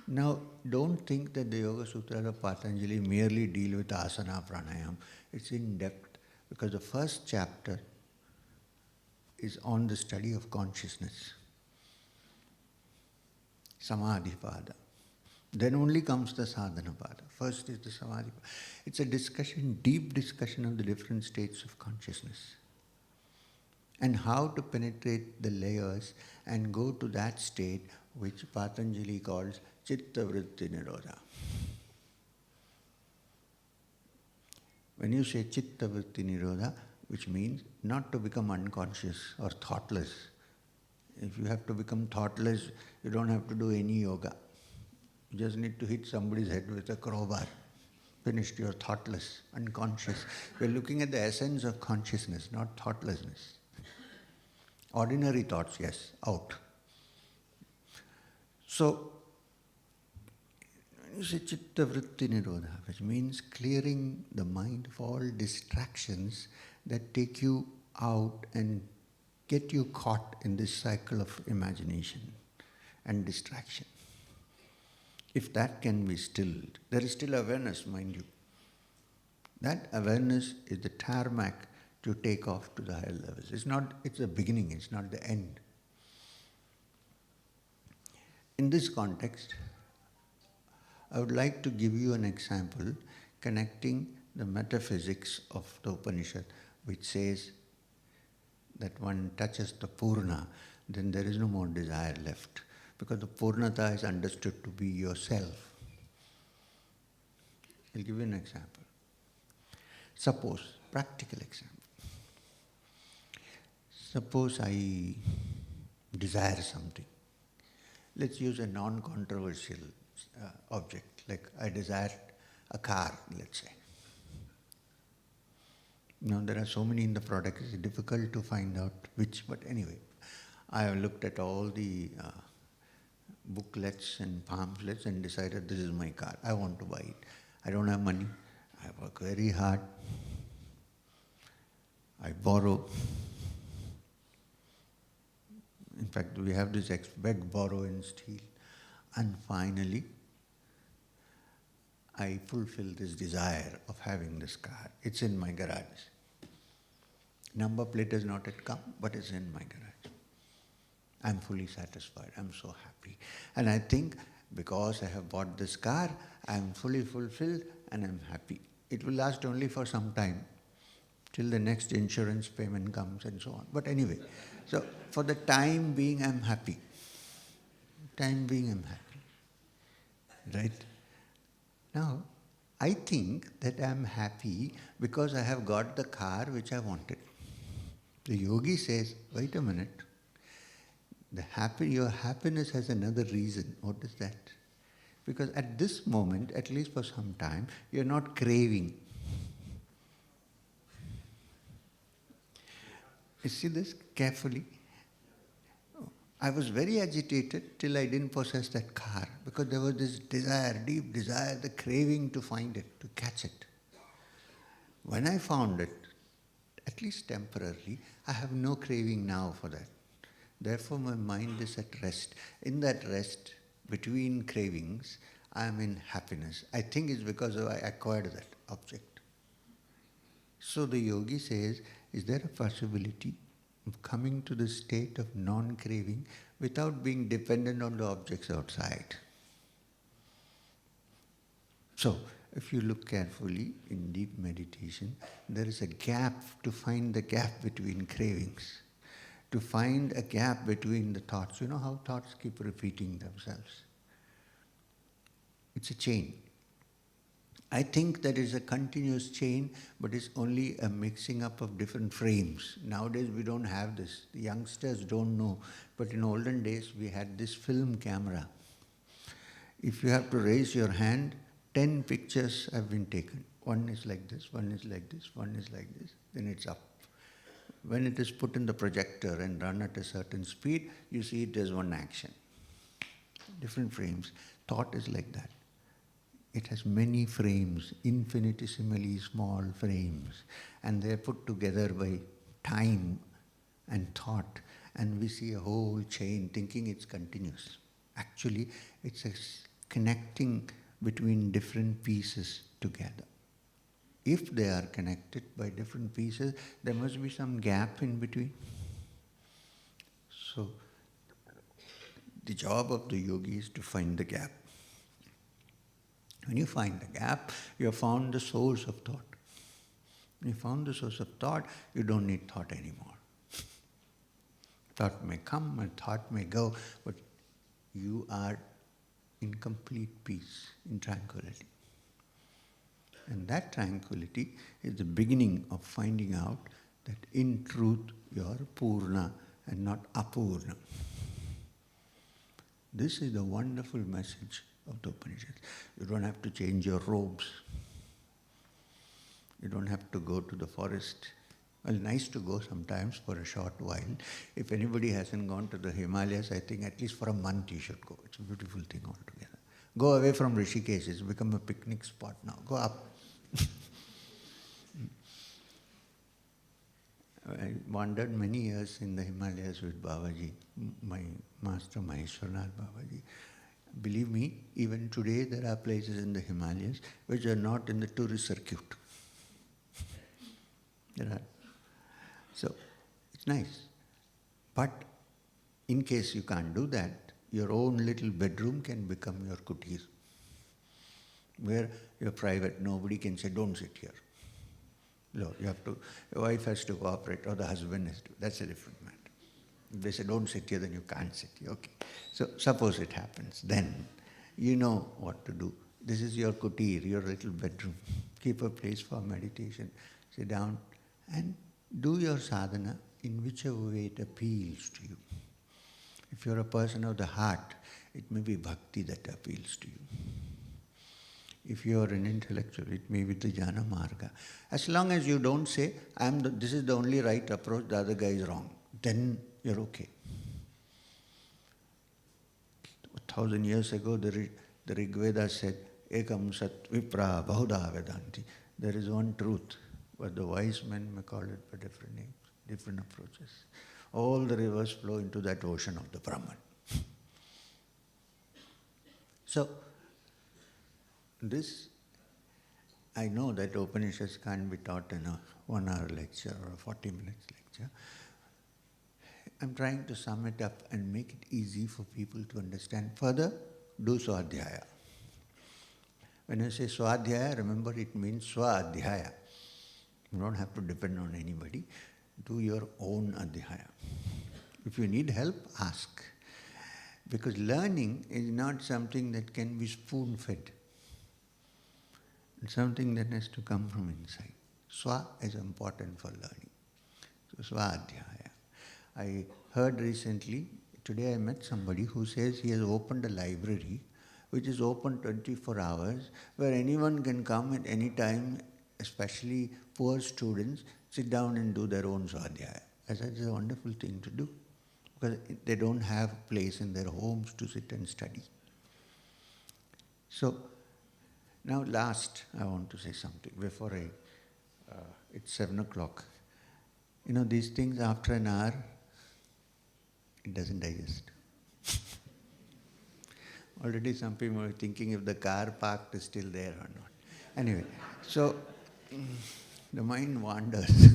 Now, don't think that the Yoga Sutras of Patanjali merely deal with asana, pranayam. It's in depth because the first chapter is on the study of consciousness. Samadhipada. Then only comes the sadhanapada. First is the samadhipada. It's a discussion, deep discussion of the different states of consciousness and how to penetrate the layers and go to that state which Patanjali calls Chitta Vritti Nirodha. When you say Chitta Vritti Nirodha, which means not to become unconscious or thoughtless. If you have to become thoughtless, you don't have to do any yoga. You just need to hit somebody's head with a crowbar. Finished, you're thoughtless, unconscious. We're looking at the essence of consciousness, not thoughtlessness. Ordinary thoughts, yes, out. So, when you say Chitta Vritti Nirodha, which means clearing the mind of all distractions that take you out and get you caught in this cycle of imagination and distraction. If that can be stilled, there is still awareness, mind you. That awareness is the tarmac to take off to the higher levels. It's the beginning, it's not the end. In this context, I would like to give you an example connecting the metaphysics of the Upanishad, which says that one touches the Purna, then there is no more desire left, because the Purnata is understood to be yourself. I'll give you an example. Suppose, practical example. Suppose I desire something. Let's use a non-controversial object, like I desire a car, let's say. Now there are so many in the product, it's difficult to find out which, but anyway, I have looked at all the booklets and pamphlets and decided this is my car, I want to buy it. I don't have money, I work very hard, I borrow. In fact, we have this beg, borrow and steal. And finally, I fulfill this desire of having this car. It's in my garage. Number plate has not yet come, but it's in my garage. I'm fully satisfied. I'm so happy. And I think because I have bought this car, I'm fully fulfilled and I'm happy. It will last only for some time, till the next insurance payment comes and so on. But anyway, so for the time being, I'm happy. Time being, I'm happy. Right? Now, I think that I'm happy because I have got the car which I wanted. The yogi says, wait a minute, your happiness has another reason. What is that? Because at this moment, at least for some time, you're not craving. You see this carefully? I was very agitated till I didn't possess that car, because there was this desire, deep desire, the craving to find it, to catch it. When I found it, at least temporarily, I have no craving now for that. Therefore, my mind is at rest. In that rest, between cravings, I am in happiness. I think it's because I acquired that object. So the yogi says, is there a possibility of coming to the state of non-craving without being dependent on the objects outside? So, if you look carefully in deep meditation, there is a gap to find the gap between cravings, to find a gap between the thoughts. You know how thoughts keep repeating themselves? It's a chain. I think that is a continuous chain, but it's only a mixing up of different frames. Nowadays we don't have this. The youngsters don't know. But in olden days we had this film camera. If you have to raise your hand, 10 pictures have been taken. One is like this, one is like this, one is like this, then it's up. When it is put in the projector and run at a certain speed, you see it as one action. Different frames. Thought is like that. It has many frames, infinitesimally small frames, and they are put together by time and thought, and we see a whole chain thinking it's continuous. Actually, it's a connecting between different pieces together. If they are connected by different pieces, there must be some gap in between. So, the job of the yogi is to find the gap. When you find the gap, you have found the source of thought. When you found the source of thought, you don't need thought anymore. Thought may come and thought may go, but you are in complete peace, in tranquility. And that tranquility is the beginning of finding out that in truth you are Purna and not Apurna. This is the wonderful message of the Upanishads. You don't have to change your robes. You don't have to go to the forest. Well, nice to go sometimes for a short while. If anybody hasn't gone to the Himalayas, I think at least for a month you should go. It's a beautiful thing altogether. Go away from Rishikesh. It's become a picnic spot now. Go up. I wandered many years in the Himalayas with Babaji, my master Maheshwarnath Babaji. Believe me, even today there are places in the Himalayas which are not in the tourist circuit. There are. It's nice. But in case you can't do that, your own little bedroom can become your kutir, where you're private. Nobody can say, don't sit here. No, you have to, your wife has to cooperate or the husband has to. That's a different matter. If they say, don't sit here, then you can't sit here. Okay. So suppose it happens. Then you know what to do. This is your kutir, your little bedroom. Keep a place for meditation. Sit down and do your sadhana in whichever way it appeals to you. If you're a person of the heart, it may be bhakti that appeals to you. If you are an intellectual, it may be the jnana marga. As long as you don't say, this is the only right approach, the other guy is wrong, then you're okay. 1,000 years ago, the Rig Veda said, Ekam Sat Vipra Bahuda Vedanti. There is one truth, but the wise men may call it by different names, different approaches. All the rivers flow into that ocean of the Brahman. So, this, I know that Upanishads can't be taught in a 1 hour lecture or a 40 minutes lecture. I'm trying to sum it up and make it easy for people to understand. Further, do Swadhyaya. When I say Swadhyaya, remember it means Swadhyaya. You don't have to depend on anybody. Do your own Adhyaya. If you need help, ask. Because learning is not something that can be spoon-fed. It's something that has to come from inside. Swa is important for learning. So Swadhyaya. I heard recently, today I met somebody who says he has opened a library which is open 24 hours, where anyone can come at any time, especially poor students, sit down and do their own Swadhyaya. I said, it's a wonderful thing to do, because they don't have a place in their homes to sit and study. So, now last, I want to say something before it's 7 o'clock. You know, these things after an hour, it doesn't digest. Already some people are thinking if the car parked is still there or not. Anyway, so the mind wanders.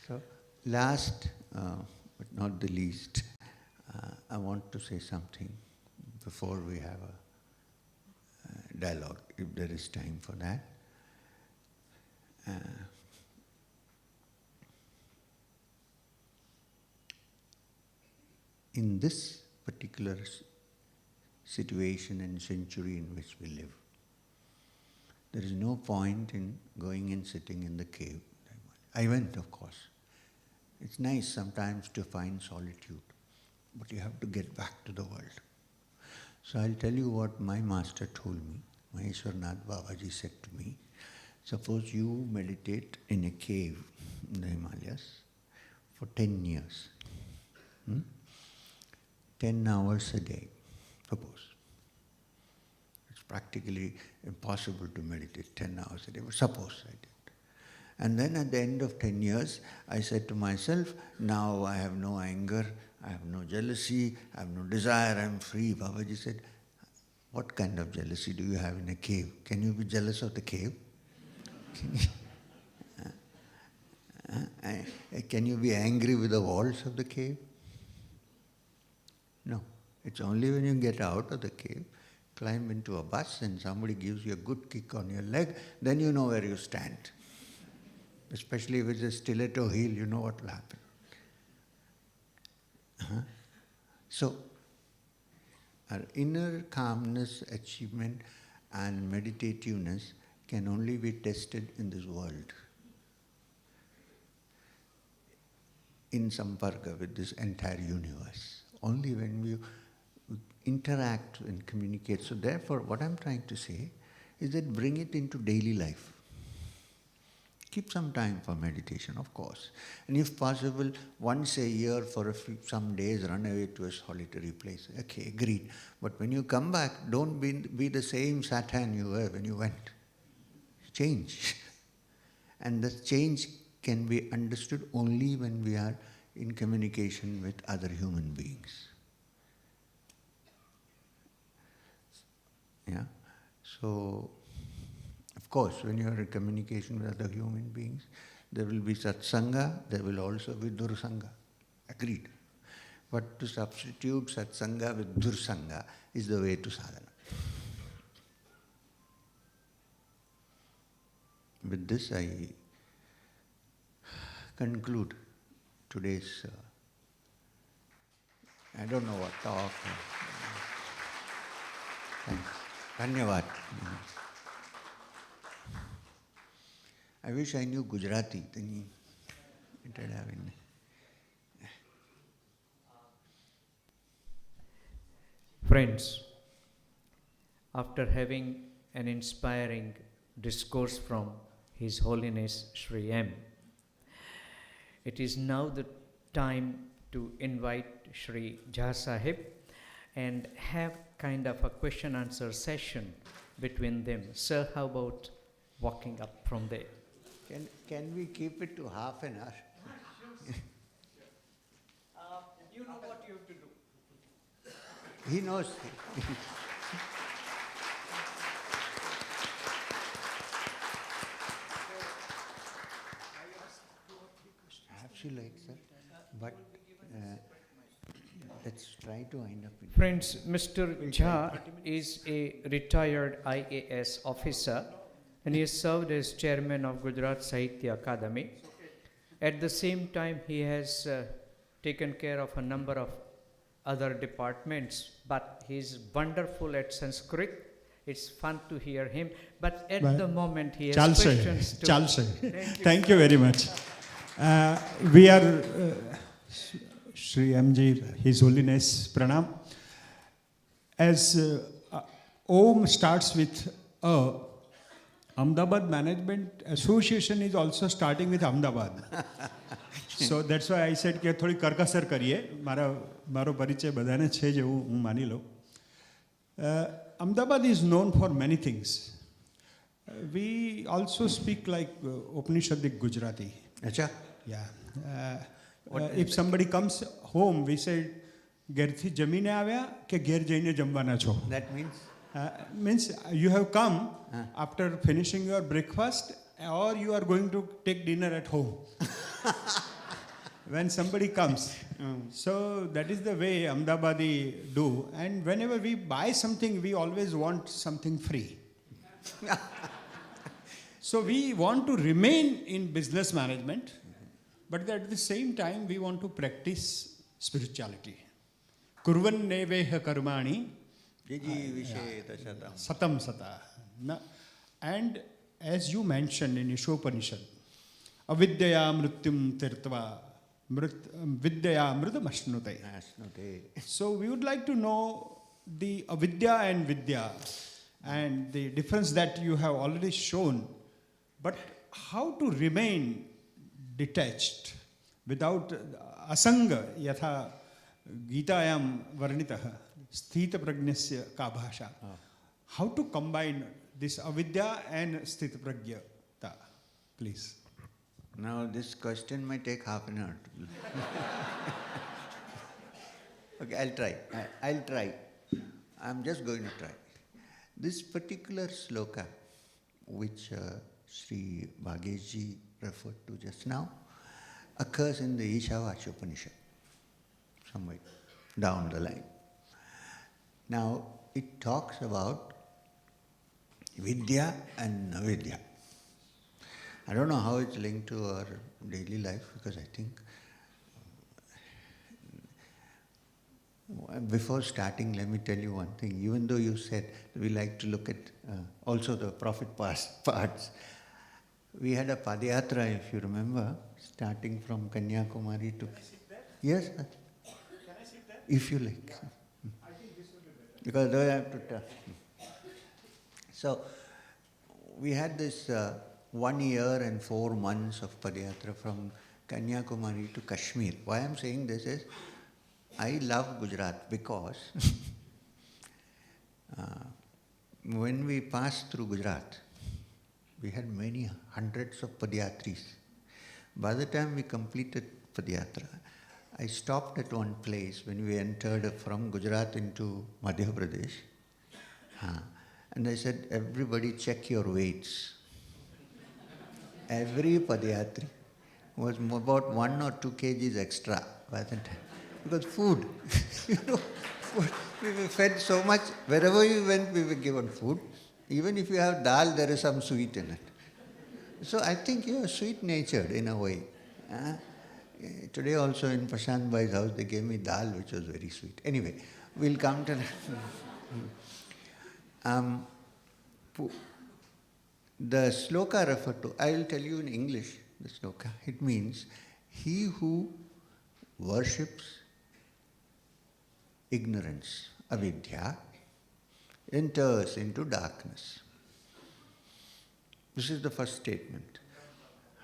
So last, but not the least, I want to say something before we have a dialogue, if there is time for that. In this particular situation and century in which we live, there is no point in going and sitting in the cave. I went, of course. It's nice sometimes to find solitude, but you have to get back to the world. So I'll tell you what my master told me. Maheshwarnath Babaji said to me, suppose you meditate in a cave in the Himalayas for 10 years. 10 hours a day, suppose. It's practically impossible to meditate 10 hours a day, but suppose I did. And then at the end of 10 years, I said to myself, now I have no anger, I have no jealousy, I have no desire, I am free. Babaji said, what kind of jealousy do you have in a cave? Can you be jealous of the cave? Can you be angry with the walls of the cave? No. It's only when you get out of the cave, climb into a bus and somebody gives you a good kick on your leg, then you know where you stand. Especially if it's a stiletto heel, you know what will happen. So, our inner calmness, achievement and meditativeness can only be tested in this world. In samparka with this entire universe. Only when we interact and communicate. So therefore, what I'm trying to say is that bring it into daily life. Keep some time for meditation, of course. And if possible, once a year for some days, run away to a solitary place. Okay, agreed. But when you come back, don't be the same Satan you were when you went. Change. And the change can be understood only when we are in communication with other human beings. Yeah? So, of course, when you are in communication with other human beings, There will be satsanga, there will also be dursanga. Agreed. But to substitute satsanga with dursanga is the way to sadhana. With this I conclude today's, I don't know what talk. Thanks. Dhanyavad. I wish I knew Gujarati, then it would have been. Friends, after having an inspiring discourse from His Holiness Sri M, it is now the time to invite Sri Jha Sahib and have kind of a question-answer session between them. Sir, how about walking up from there? Can we keep it to half an hour? You know what you have to do. He knows. Absolutely, sir. But let's try to wind up. Friends, Mr. Jha is a retired IAS officer and he has served as chairman of Gujarat Sahitya Akademi. At the same time, he has taken care of a number of other departments, but he is wonderful at Sanskrit. It's fun to hear him, but at the moment he has questions too. Thank you very much. We are Sri MG, His Holiness Pranam. As Om starts with A, Ahmedabad Management Association is also starting with Ahmedabad. So that's why I said કે થોડી કરકસર કરીએ. મારો પરિચય બધાને છે જ એવું હું માની લઉં. Ahmedabad is known for many things. We also speak like Upanishadic Gujarati. Acha? Yeah. If somebody comes home, we say, ઘેરથી જમીને આવ્યા કે ઘેર જઈને જમવાના છો? That means? Means you have come after finishing your breakfast or you are going to take dinner at home. When somebody comes. So that is the way Ahmedabadi do. And whenever we buy something, we always want something free. So we want to remain in business management, but at the same time we want to practice spirituality. Kurvan neveha karmani satam sata. And as you mentioned in Ishopanishad, avidyaya mrityum tirtva vidyaya mridam ashnute. So we would like to know the avidya and vidya and the difference that you have already shown, but how to remain detached without asanga yatha gitayam varnitah sthita pragnasya ka bhasha. How to combine this avidya and sthita pragyata, please. Now this question might take half an hour. Okay, I'll try. I'm just going to try. This particular sloka, which Sri Bhageshji referred to just now, occurs in the Ishavasya Upanishad, somewhere down the line. Now, it talks about Vidya and Navidya. I don't know how it's linked to our daily life, because I think before starting, let me tell you one thing. Even though you said we like to look at also the profit parts, we had a Padayatra, if you remember, starting from Kanyakumari to... Yes, sir. Can I sit there? If you like. I think this will be better. Because though I have to tell. So, we had this 1 year and 4 months of Padayatra from Kanyakumari to Kashmir. Why I'm saying this is, I love Gujarat because when we passed through Gujarat, we had many hundreds of Padayatris. By the time we completed Padayatra, I stopped at one place when we entered from Gujarat into Madhya Pradesh. And I said, everybody check your weights. Every Padayatri. was about 1 or 2 kgs extra by the time. Because food, food, we were fed so much. Wherever we went, we were given food. Even if you have dal, there is some sweet in it. So I think you are sweet-natured in a way. Today also in Prashant Bhai's house, they gave me dal, which was very sweet. Anyway, we'll come to that. The sloka referred to, I will tell you in English, the sloka. It means, he who worships ignorance, avidya, enters into darkness. This is the first statement.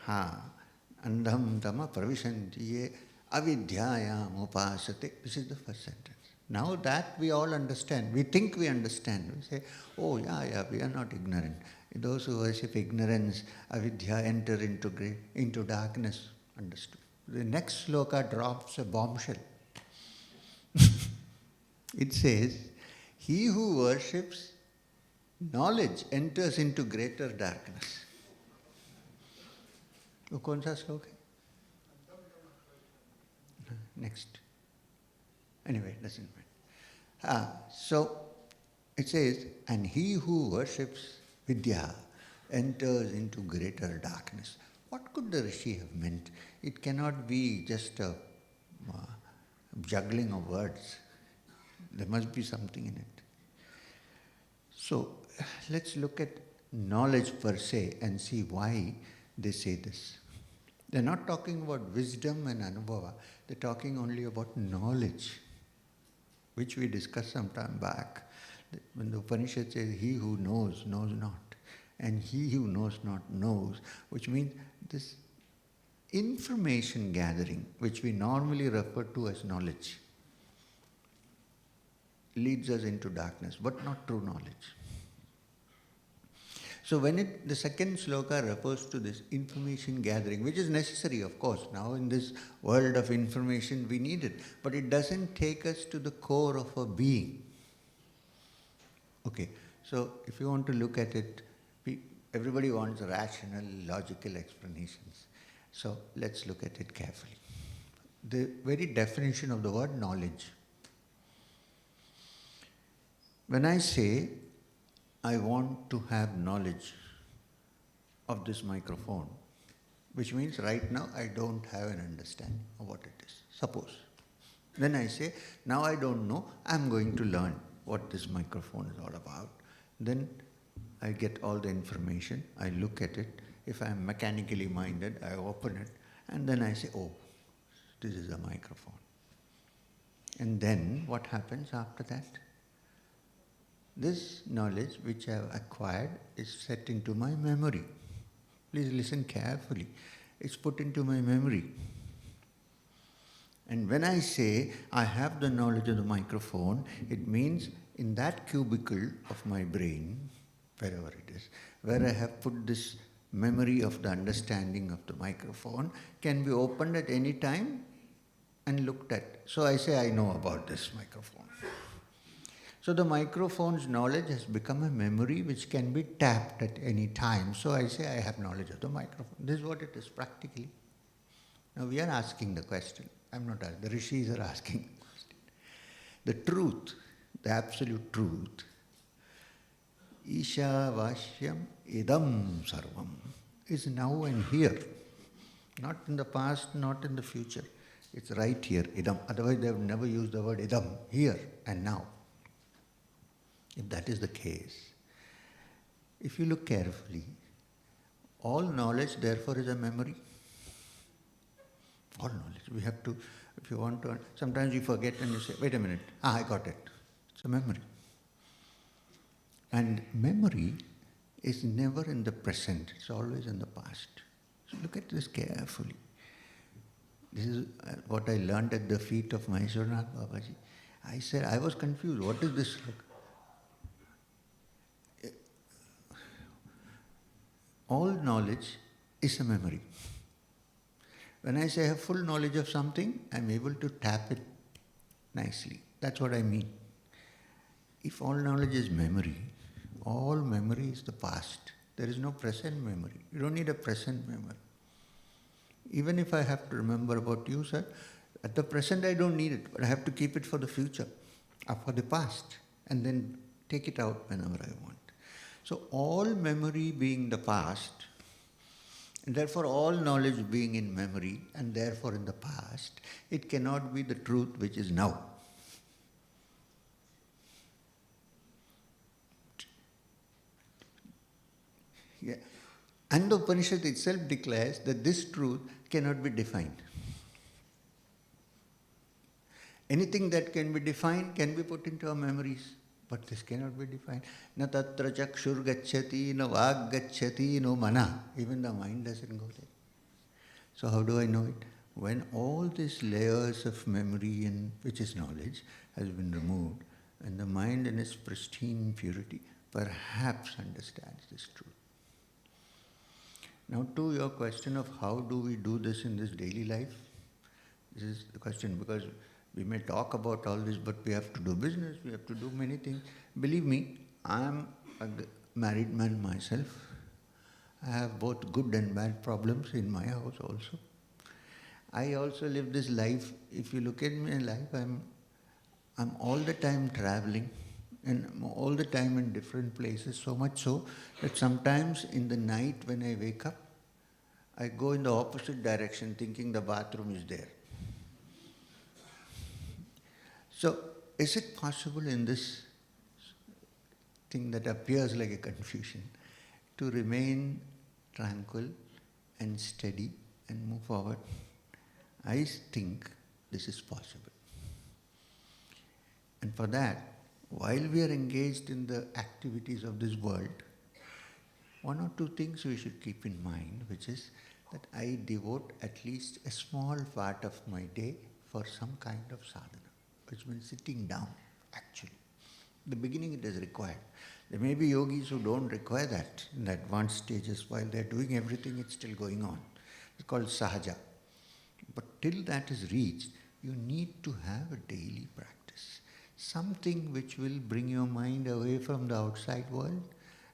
Andham tama pravishanti ye avidyayam upasate. This is the first sentence. Now that we all understand, we think we understand. We say, oh yeah, we are not ignorant. Those who worship ignorance, avidya, enter into darkness. Understood. The next sloka drops a bombshell. It says, he who worships knowledge enters into greater darkness. वो कौन सा श्लोक है? Next. Anyway, doesn't matter. So it says, and he who worships vidya enters into greater darkness. What could the Rishi have meant? It cannot be just a juggling of words. There must be something in it. So let's look at knowledge per se and see why they say this. They're not talking about wisdom and anubhava. They're talking only about knowledge, which we discussed some time back. When the Upanishad says, he who knows, knows not. And he who knows not knows, which means this information gathering, which we normally refer to as knowledge, leads us into darkness, but not true knowledge. So when the second sloka refers to this information gathering, which is necessary, of course. Now in this world of information, we need it. But it doesn't take us to the core of our being. Okay, so if you want to look at it, everybody wants rational, logical explanations. So let's look at it carefully. The very definition of the word knowledge. When I say, I want to have knowledge of this microphone, which means right now I don't have an understanding of what it is. Suppose. Then I say, now I don't know, I'm going to learn what this microphone is all about. Then I get all the information, I look at it. If I'm mechanically minded, I open it, and then I say, oh, this is a microphone. And then what happens after that? This knowledge which I have acquired is set into my memory. Please listen carefully. It's put into my memory. And when I say I have the knowledge of the microphone, it means in that cubicle of my brain, wherever it is, where I have put this memory of the understanding of the microphone, can be opened at any time and looked at. So I say I know about this microphone. So the microphone's knowledge has become a memory which can be tapped at any time. So I say I have knowledge of the microphone. This is what it is practically. Now we are asking the question. I'm not asking. The rishis are asking the question. The truth, the absolute truth, Isha Vashyam Idam Sarvam, is now and here. Not in the past, not in the future. It's right here, idam. Otherwise they have never used the word idam, here and now. If that is the case, if you look carefully, all knowledge therefore is a memory. All knowledge. We have to, if you want to, sometimes you forget and you say, wait a minute, I got it. It's a memory. And memory is never in the present, it's always in the past. So look at this carefully. This is what I learned at the feet of Maheshwarnath Babaji. I said, I was confused, what is this? All knowledge is a memory. When I say I have full knowledge of something, I'm able to tap it nicely. That's what I mean. If all knowledge is memory, all memory is the past. There is no present memory. You don't need a present memory. Even if I have to remember about you, sir, at the present I don't need it, but I have to keep it for the future or for the past, and then take it out whenever I want. So all memory being the past, and therefore all knowledge being in memory, and therefore in the past, it cannot be the truth which is now. Yeah. And the Upanishad itself declares that this truth cannot be defined. Anything that can be defined can be put into our memories, but this cannot be defined. Na tatra chakshur gacchati, na vag gacchati, no mana. Even the mind doesn't go there. So how do I know it? When all these layers of memory and which is knowledge has been removed, and the mind in its pristine purity perhaps understands this truth. Now to your question of how do we do this in this daily life? This is the question, because we may talk about all this, but we have to do business, we have to do many things. Believe me, I am a married man myself. I have both good and bad problems in my house also. I also live this life. If you look at my life, I'm all the time traveling and I'm all the time in different places, so much so that sometimes in the night when I wake up, I go in the opposite direction thinking the bathroom is there. So, is it possible in this thing that appears like a confusion to remain tranquil and steady and move forward? I think this is possible. And for that, while we are engaged in the activities of this world, one or two things we should keep in mind, which is that I devote at least a small part of my day for some kind of sadhana, which means sitting down, actually. In the beginning it is required. There may be yogis who don't require that in the advanced stages. While they're doing everything, it's still going on. It's called sahaja. But till that is reached, you need to have a daily practice. Something which will bring your mind away from the outside world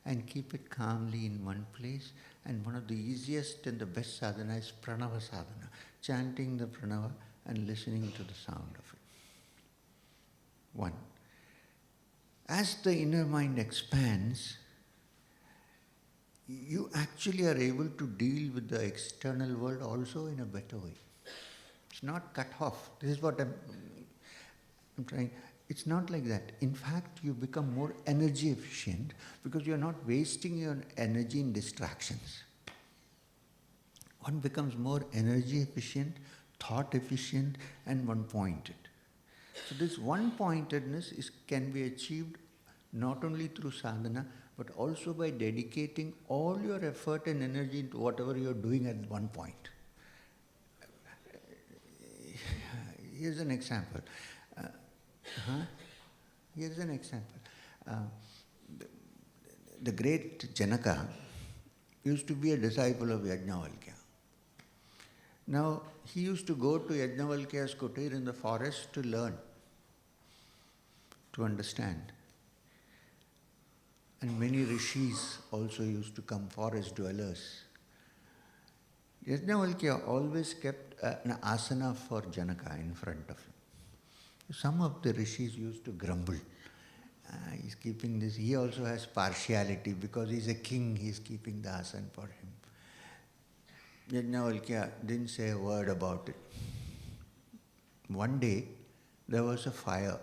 and keep it calmly in one place. And one of the easiest and the best sadhana is pranava sadhana, chanting the pranava and listening to the sound of it. One. As the inner mind expands, you actually are able to deal with the external world also in a better way. It's not cut off. This is what I'm trying. It's not like that. In fact, you become more energy efficient because you're not wasting your energy in distractions. One becomes more energy efficient, thought efficient, and one-pointed. So this one-pointedness can be achieved not only through sadhana, but also by dedicating all your effort and energy into whatever you're doing at one point. Here's an example. Here's an example. The great Janaka used to be a disciple of Yajnavalkya. Now, he used to go to Yajnavalkya's kutir in the forest to learn, to understand. And many rishis also used to come, forest dwellers. Yajnavalkya always kept an asana for Janaka in front of him. Some of the rishis used to grumble. He's keeping this. He also has partiality because he's a king, he's keeping the asana for him. Yajnavalkya didn't say a word about it. One day, there was a fire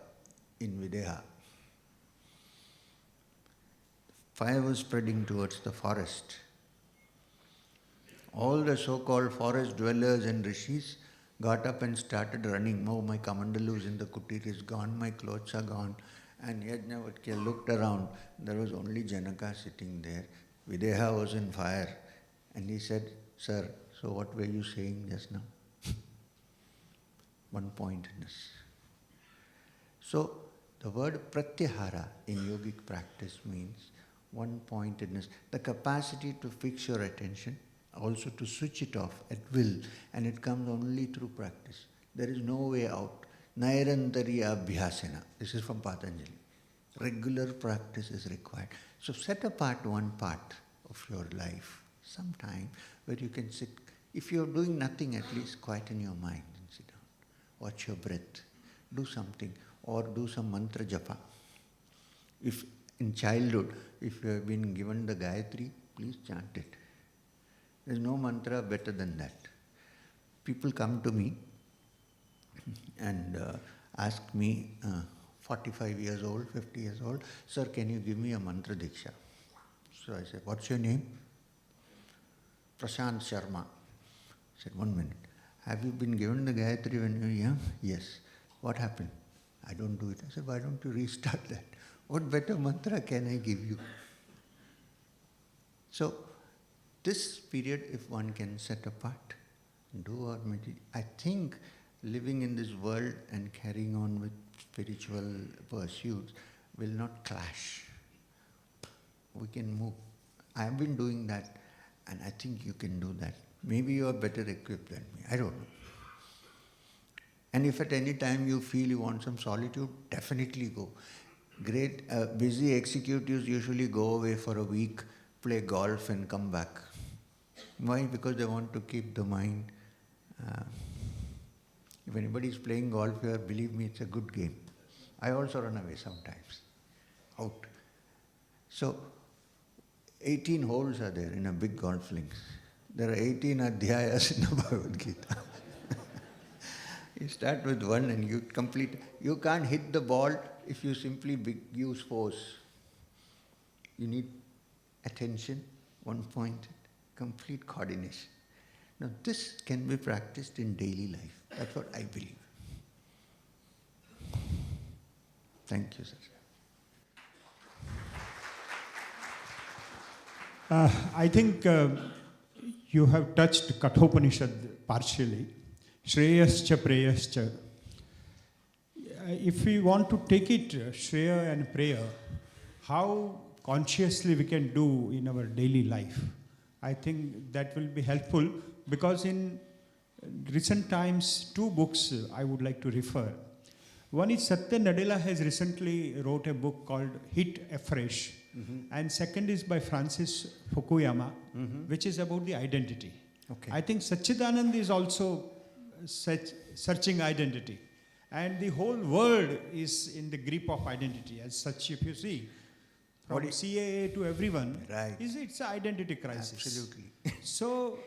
in Videha. Fire was spreading towards the forest. All the so-called forest dwellers and rishis got up and started running. Oh, my kamandalu is in the kutir is gone, my clothes are gone. And Yajnavalkya looked around. There was only Janaka sitting there. Videha was in fire. And he said, "Sir, so what were you saying just now?" One-pointedness. So, the word pratyahara in yogic practice means one-pointedness, the capacity to fix your attention, also to switch it off at will, and it comes only through practice. There is no way out. Nairantariya abhyasena. This is from Patanjali. Regular practice is required. So set apart one part of your life, some time, where you can sit If you're doing nothing, at least quieten your mind and sit down. Watch your breath. Do something. Or do some mantra japa. If in childhood, if you have been given the Gayatri, please chant it. There's no mantra better than that. People come to me and ask me, 45 years old, 50 years old, sir, can you give me a mantra diksha? So I said, what's your name? Prashant Sharma. I said, 1 minute. Have you been given the Gayatri when you were young? Yes. What happened? I don't do it. I said, why don't you restart that? What better mantra can I give you? So, this period, if one can set apart, do or meditate, I think living in this world and carrying on with spiritual pursuits will not clash. We can move. I have been doing that, and I think you can do that. Maybe you are better equipped than me. I don't know. And if at any time you feel you want some solitude, definitely go. Great, busy executives usually go away for a week, play golf and come back. Why? Because they want to keep the mind. If anybody is playing golf here, believe me, it's a good game. I also run away sometimes. Out. So, 18 holes are there in a big golf links. There are 18 adhyayas in the Bhagavad Gita. You start with one and you complete. You can't hit the ball if you simply use force. You need attention, one point, complete coordination. Now this can be practiced in daily life. That's what I believe. Thank you, sir. I think you have touched Kathopanishad partially. Shreyascha Preyascha. If we want to take it, Shreya and prayer, how consciously we can do in our daily life, I think that will be helpful, because in recent times, 2 books I would like to refer. One is Satya Nadella has recently wrote a book called Hit Afresh, and second is by Francis Fukuyama, which is about the identity. Okay. I think Satchidanand is also searching identity, and the whole world is in the grip of identity. As such, if you see, from CAA to everyone, Right. it's an identity crisis. Absolutely. So,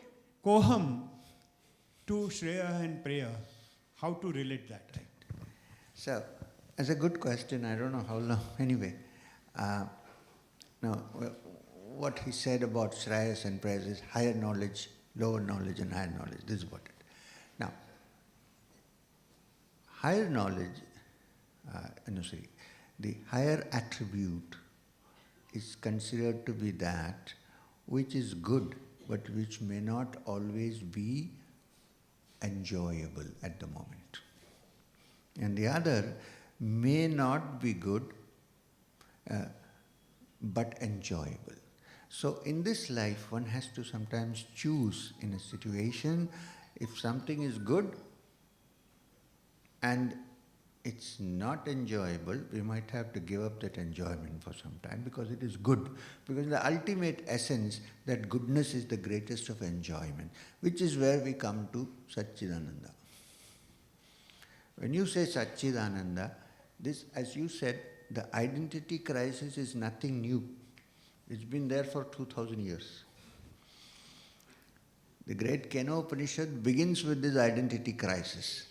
Koham to Shreya and prayer, how to relate that? So, as a good question, I don't know how long, anyway. Now, what he said about Shreyas and prayers is higher knowledge, lower knowledge and higher knowledge. This is about it. Now, higher knowledge, the higher attribute is considered to be that which is good but which may not always be enjoyable at the moment. And the other may not be good but enjoyable. So in this life, one has to sometimes choose in a situation. If something is good and it's not enjoyable, we might have to give up that enjoyment for some time because it is good. Because the ultimate essence, that goodness is the greatest of enjoyment, which is where we come to Satchidananda. When you say Satchidananda, this, as you said, the identity crisis is nothing new. It's been there for 2000 years. The great Kena Upanishad begins with this identity crisis.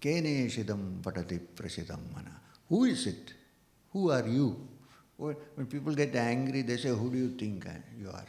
Kene shidam patati prasidam mana. Who is it? Who are you? When people get angry, they say, who do you think you are?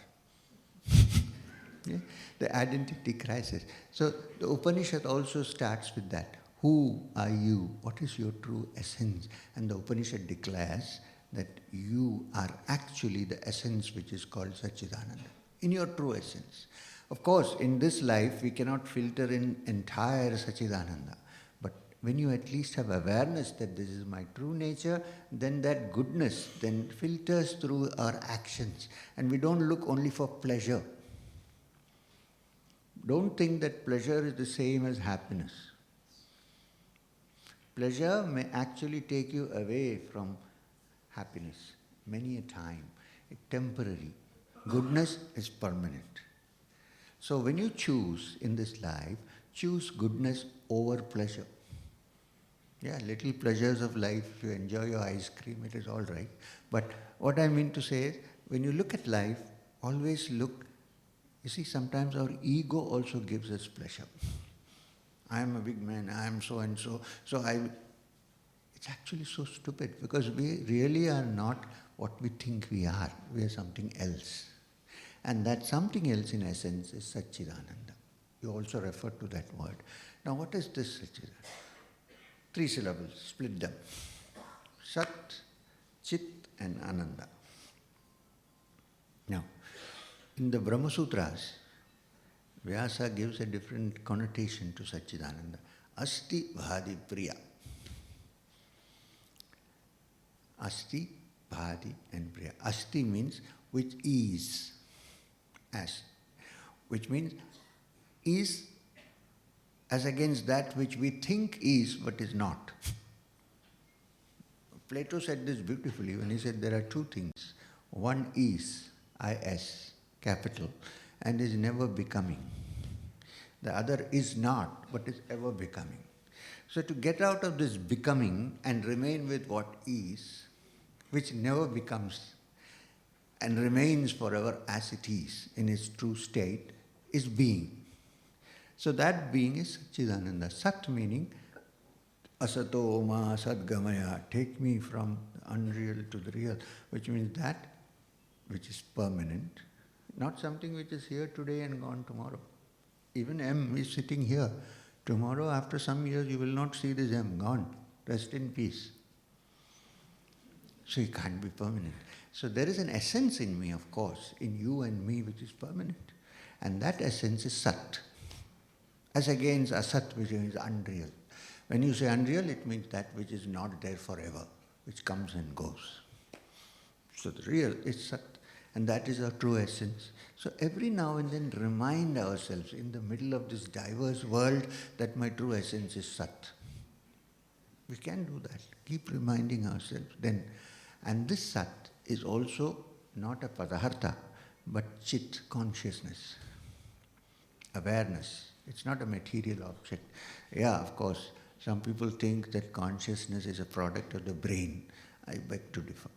Yeah? The identity crisis. So the Upanishad also starts with that. Who are you? What is your true essence? And the Upanishad declares that you are actually the essence which is called Satchidananda, in your true essence. Of course, in this life, we cannot filter in entire Satchidananda. But when you at least have awareness that this is my true nature, then that goodness then filters through our actions. And we don't look only for pleasure. Don't think that pleasure is the same as happiness. Pleasure may actually take you away from happiness many a time. It's temporary. Goodness is permanent. So when you choose in this life, choose goodness over pleasure. Yeah, little pleasures of life, if you enjoy your ice cream, it is all right. But what I mean to say is, when you look at life, always look, you see, sometimes our ego also gives us pleasure. I am a big man, I am so and so, it's actually so stupid, because we really are not what we think we are. We are something else. And that something else in essence is Satchidananda. You also refer to that word. Now what is this Satchidananda? 3 syllables, split them. Sat, Chit and Ananda. Now, in the Brahma Sutras, Vyasa gives a different connotation to Satchidananda. Asti Bhadi Priya. Asti, Bhadi and Priya. Asti means which is, as, which means is as against that which we think is but is not. Plato said this beautifully when he said there are 2 things. One is, I-S, capital, and is never becoming. The other is not, but is ever becoming. So to get out of this becoming and remain with what is, which never becomes and remains forever as it is in its true state, is being. So that being is Satchidananda. Sat meaning asato ma sadgamaya, take me from the unreal to the real, which means that which is permanent, not something which is here today and gone tomorrow. Even M is sitting here. Tomorrow, after some years, you will not see this M, gone. Rest in peace. So it can't be permanent. So there is an essence in me, of course, in you and me, which is permanent. And that essence is Sat. As against Asat, which is unreal. When you say unreal, it means that which is not there forever, which comes and goes. So the real is Sat, and that is our true essence. So every now and then remind ourselves in the middle of this diverse world that my true essence is Sat. We can do that. Keep reminding ourselves then. And this Sat is also not a padartha, but Chit, consciousness, awareness. It's not a material object. Yeah, of course, some people think that consciousness is a product of the brain. I beg to differ.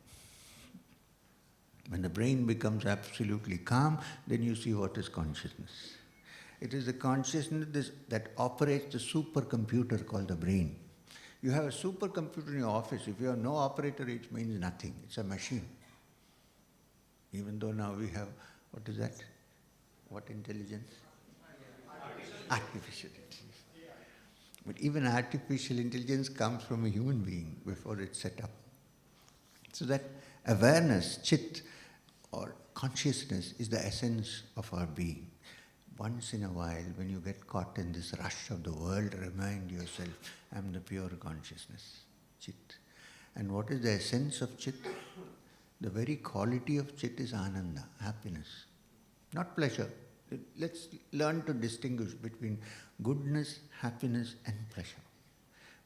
When the brain becomes absolutely calm, then you see what is consciousness. It is the consciousness that operates the supercomputer called the brain. You have a supercomputer in your office. If you have no operator, it means nothing. It's a machine. Even though now we have, what is that? What intelligence? Artificial intelligence. But even artificial intelligence comes from a human being before it's set up. So that awareness, Chit, or consciousness is the essence of our being. Once in a while, when you get caught in this rush of the world, remind yourself, I am the pure consciousness, Chit. And what is the essence of Chit? The very quality of Chit is Ananda, happiness, not pleasure. Let's learn to distinguish between goodness, happiness and pleasure.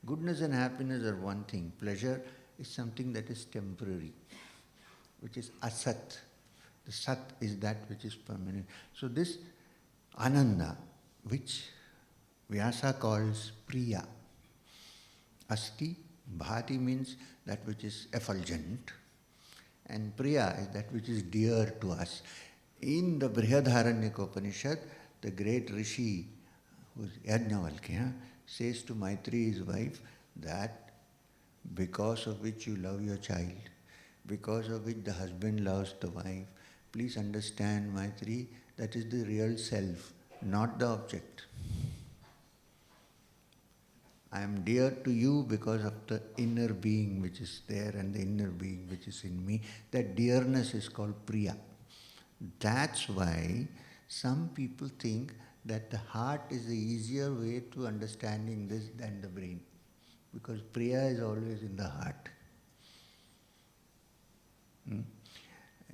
Goodness and happiness are one thing. Pleasure is something that is temporary, which is asat. The sat is that which is permanent. So this Ananda, which Vyasa calls Priya. Asti, Bhati means that which is effulgent, and Priya is that which is dear to us. In the Brihadaranyaka Upanishad, the great Rishi, who is Yajnavalkya, says to Maitri, his wife, that because of which you love your child, because of which the husband loves the wife, please understand, Maitri, that is the real self, not the object. I am dear to you because of the inner being which is there and the inner being which is in me. That dearness is called Priya. That's why some people think that the heart is the easier way to understanding this than the brain. Because Priya is always in the heart.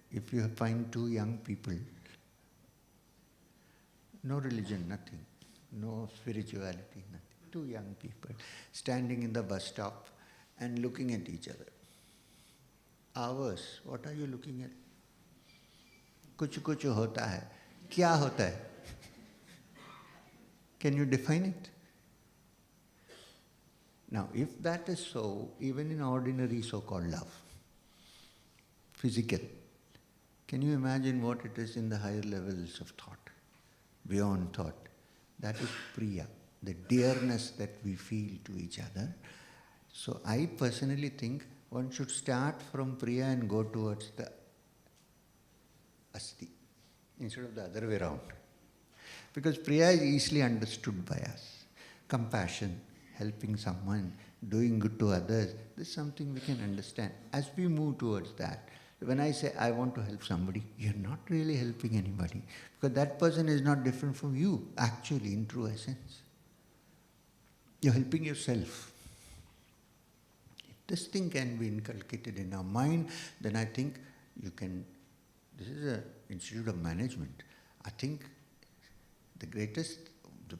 If you find 2 young people, no religion, nothing, no spirituality, nothing, 2 young people standing in the bus stop and looking at each other. Hours, what are you looking at? कुछ कुछ होता है. क्या होता है? Can you define it? Now, if that is so, even in ordinary so-called love, physical, can you imagine what it is in the higher levels of thought, beyond thought? That is Priya, the dearness that we feel to each other. So I personally think one should start from Priya and go towards the Asti, instead of the other way around. Because Priya is easily understood by us. Compassion, helping someone, doing good to others, this is something we can understand. As we move towards that, when I say I want to help somebody, you're not really helping anybody. Because that person is not different from you, actually, in true essence. You're helping yourself. If this thing can be inculcated in our mind, then I think you can. This is an institute of management. I think the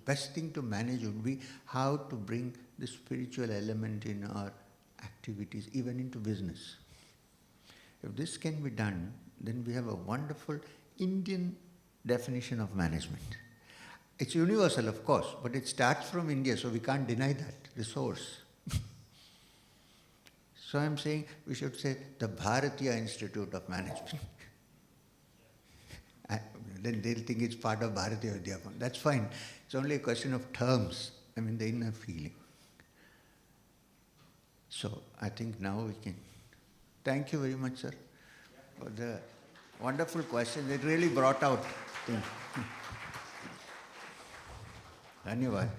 best thing to manage would be how to bring the spiritual element in our activities, even into business. If this can be done, then we have a wonderful Indian definition of management. It's universal, of course, but it starts from India, so we can't deny that, the source. So I'm saying we should say the Bharatiya Institute of Management. Then they'll think it's part of Bharatiya Vidyabhavan. That's fine. It's only a question of terms, the inner feeling. So I think now we can. Thank you very much, sir, for the wonderful question. It really brought out things. Dhanyavad.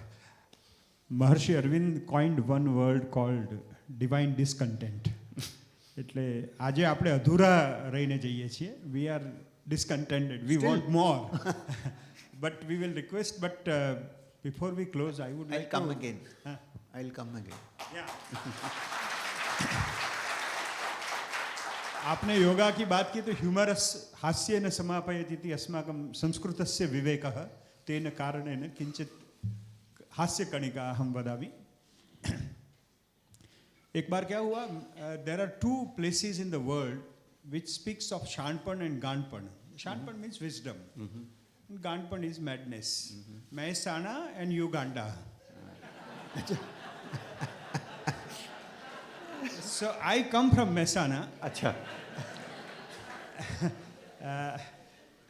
Maharshi Arvind coined one word called divine discontent. એટલે આજે આપણે અધૂરા રહીને જઈએ છીએ. We are discontented. We Still. want more. But we will request, but before we close, I would like I'll come to... again. I'll come again. Yeah. आपने योगा की बात की तो ह्यूमरस हास्येन समापयति इति अस्माकं संस्कृतस्य विवेकः तेन कारणेन किञ्चित् हास्यकणिका अहं वदामि. एक बार क्या हुआ, there are two places in the world which speaks of Shanpan and Ganpan. Shanpan means wisdom. And Ganpan is madness. Mehsana and Uganda. So I come from Mehsana. Acha.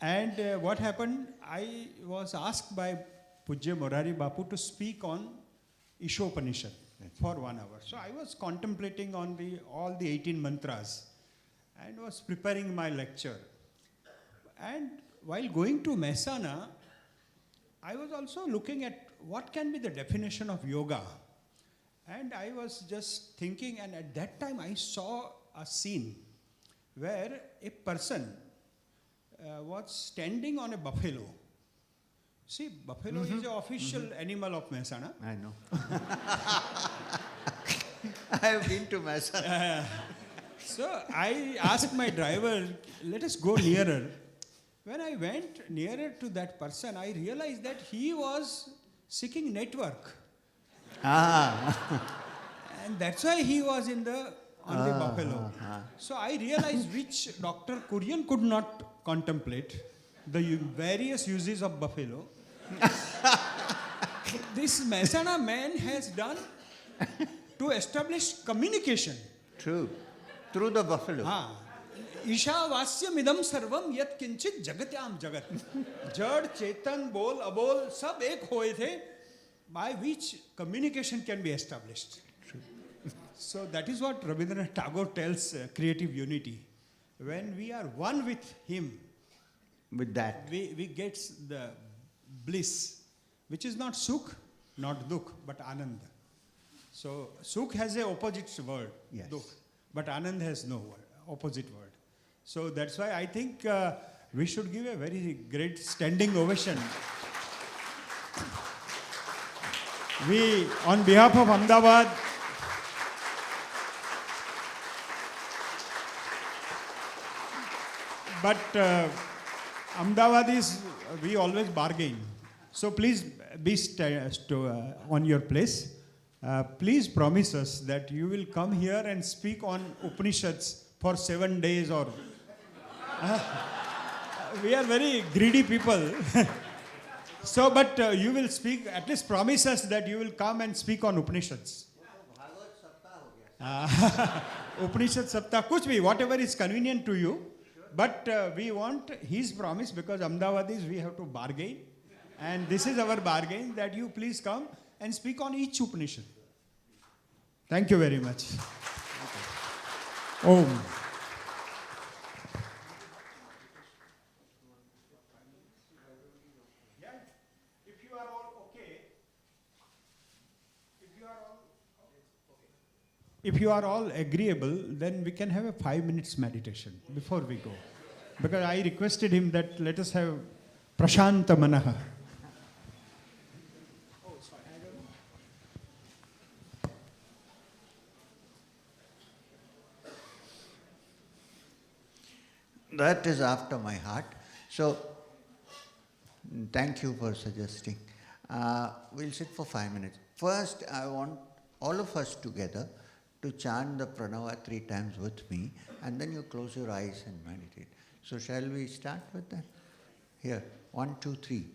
And what happened, I was asked by Pujya Morari Bapu to speak on Ishopanishad for 1 hour. So I was contemplating on all the 18 mantras and was preparing my lecture. And while going to Mehsana, I was also looking at what can be the definition of yoga. And I was just thinking, and at that time I saw a scene where a person was standing on a buffalo. See, buffalo is the official animal of Mehsana. I know. I have been to Mehsana. So I asked my driver, let us go nearer. When I went nearer to that person, I realized that he was seeking network. And that's why he was on the buffalo. So I realized which Dr. Kurian could not contemplate, the various uses of buffalo. This Mehsana man has done to establish communication. True. Through the buffalo. ईशावास्यमिदं सर्वम यत् किंचित जगत्याम जगत. जड़ चेतन बोल अबोल सब एक होए थे, by which communication can be established. So that is what Rabindranath Tagore tells creative unity. When we are one with him, With that. we get the bliss, which is not sukh, not dukh, but anand. So sukh has a opposite word, Yes. dukh, but anand has no word, opposite word. So that's why I think we should give a very great standing ovation. We, on behalf of Ahmedabad, but Ahmedabadis, we always bargain. So please be on your place. Please promise us that you will come here and speak on Upanishads for 7 days or... we are very greedy people. So, but you will speak, at least promise us that you will come and speak on Upanishads. Upanishad Saptah, kuch bhi, whatever is convenient to you. But we want his promise because Ahmedabadis, we have to bargain. And this is our bargain that you please come and speak on each Upanishad. Thank you very much. Om. If you are all okay, if you are all agreeable, then we can have a 5 minutes meditation before we go. Because I requested him that let us have Prashanta Manaha. That is after my heart. So, thank you for suggesting. We'll sit for 5 minutes. First, I want all of us together to chant the Pranava 3 times with me, and then you close your eyes and meditate. So, shall we start with that? Here, 1, 2, 3.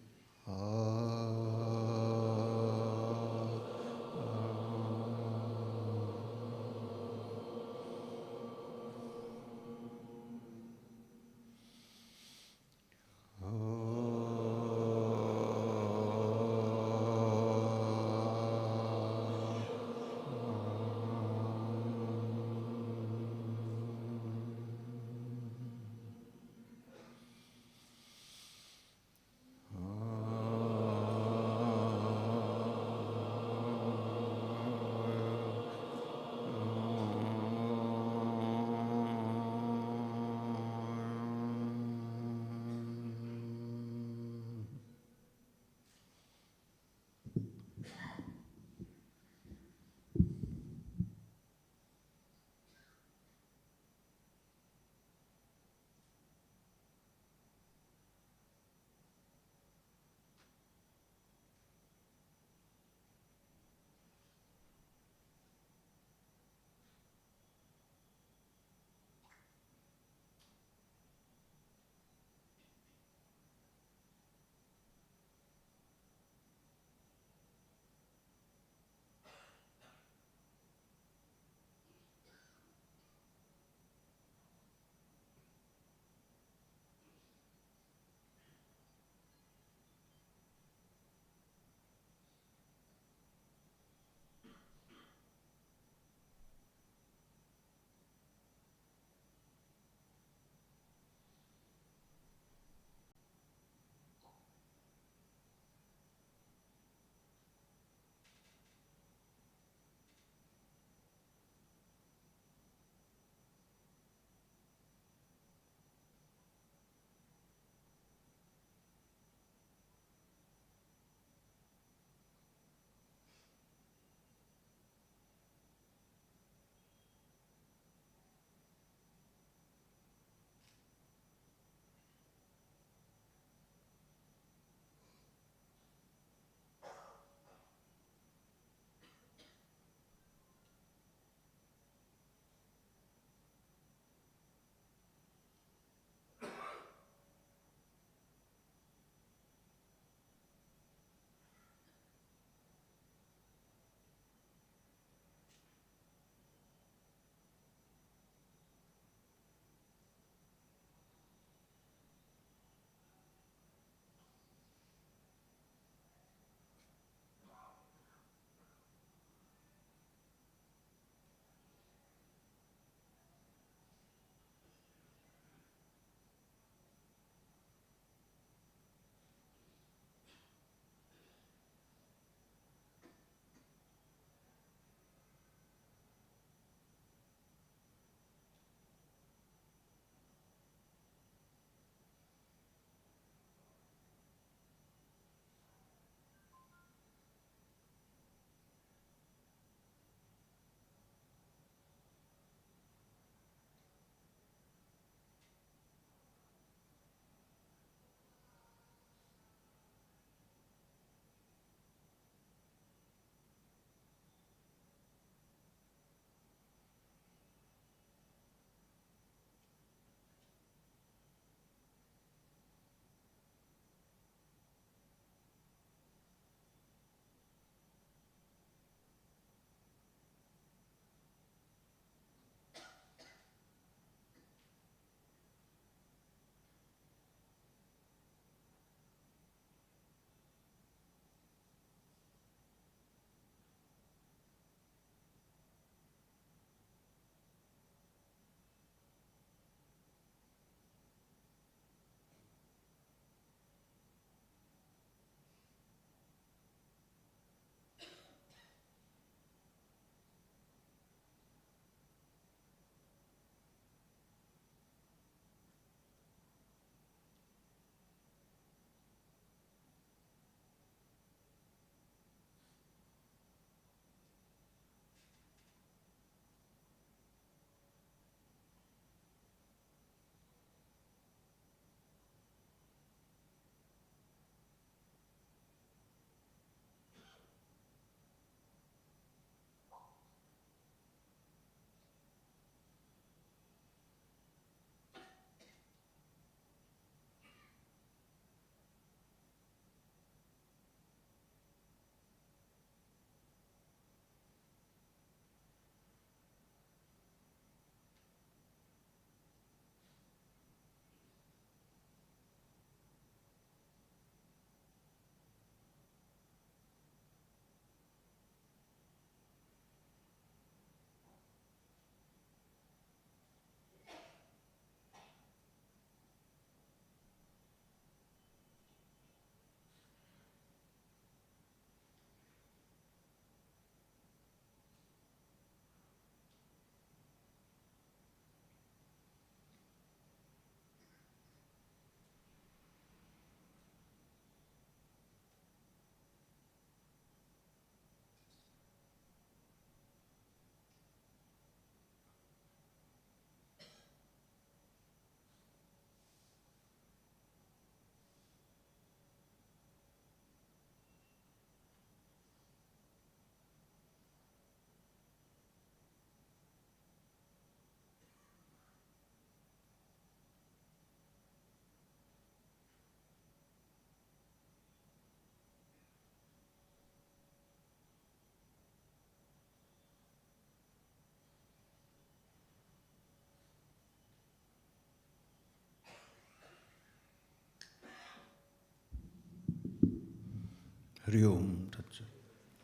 Hari Om Tat Sat.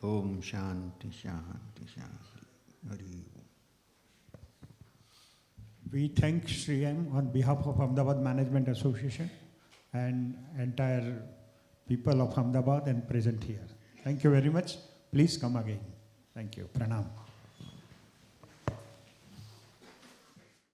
Om Shanti Shanti Shanti. Hari Om. We thank Sri M on behalf of Ahmedabad Management Association and entire people of Ahmedabad and present here. Thank you very much. Please come again. Thank you. Pranam.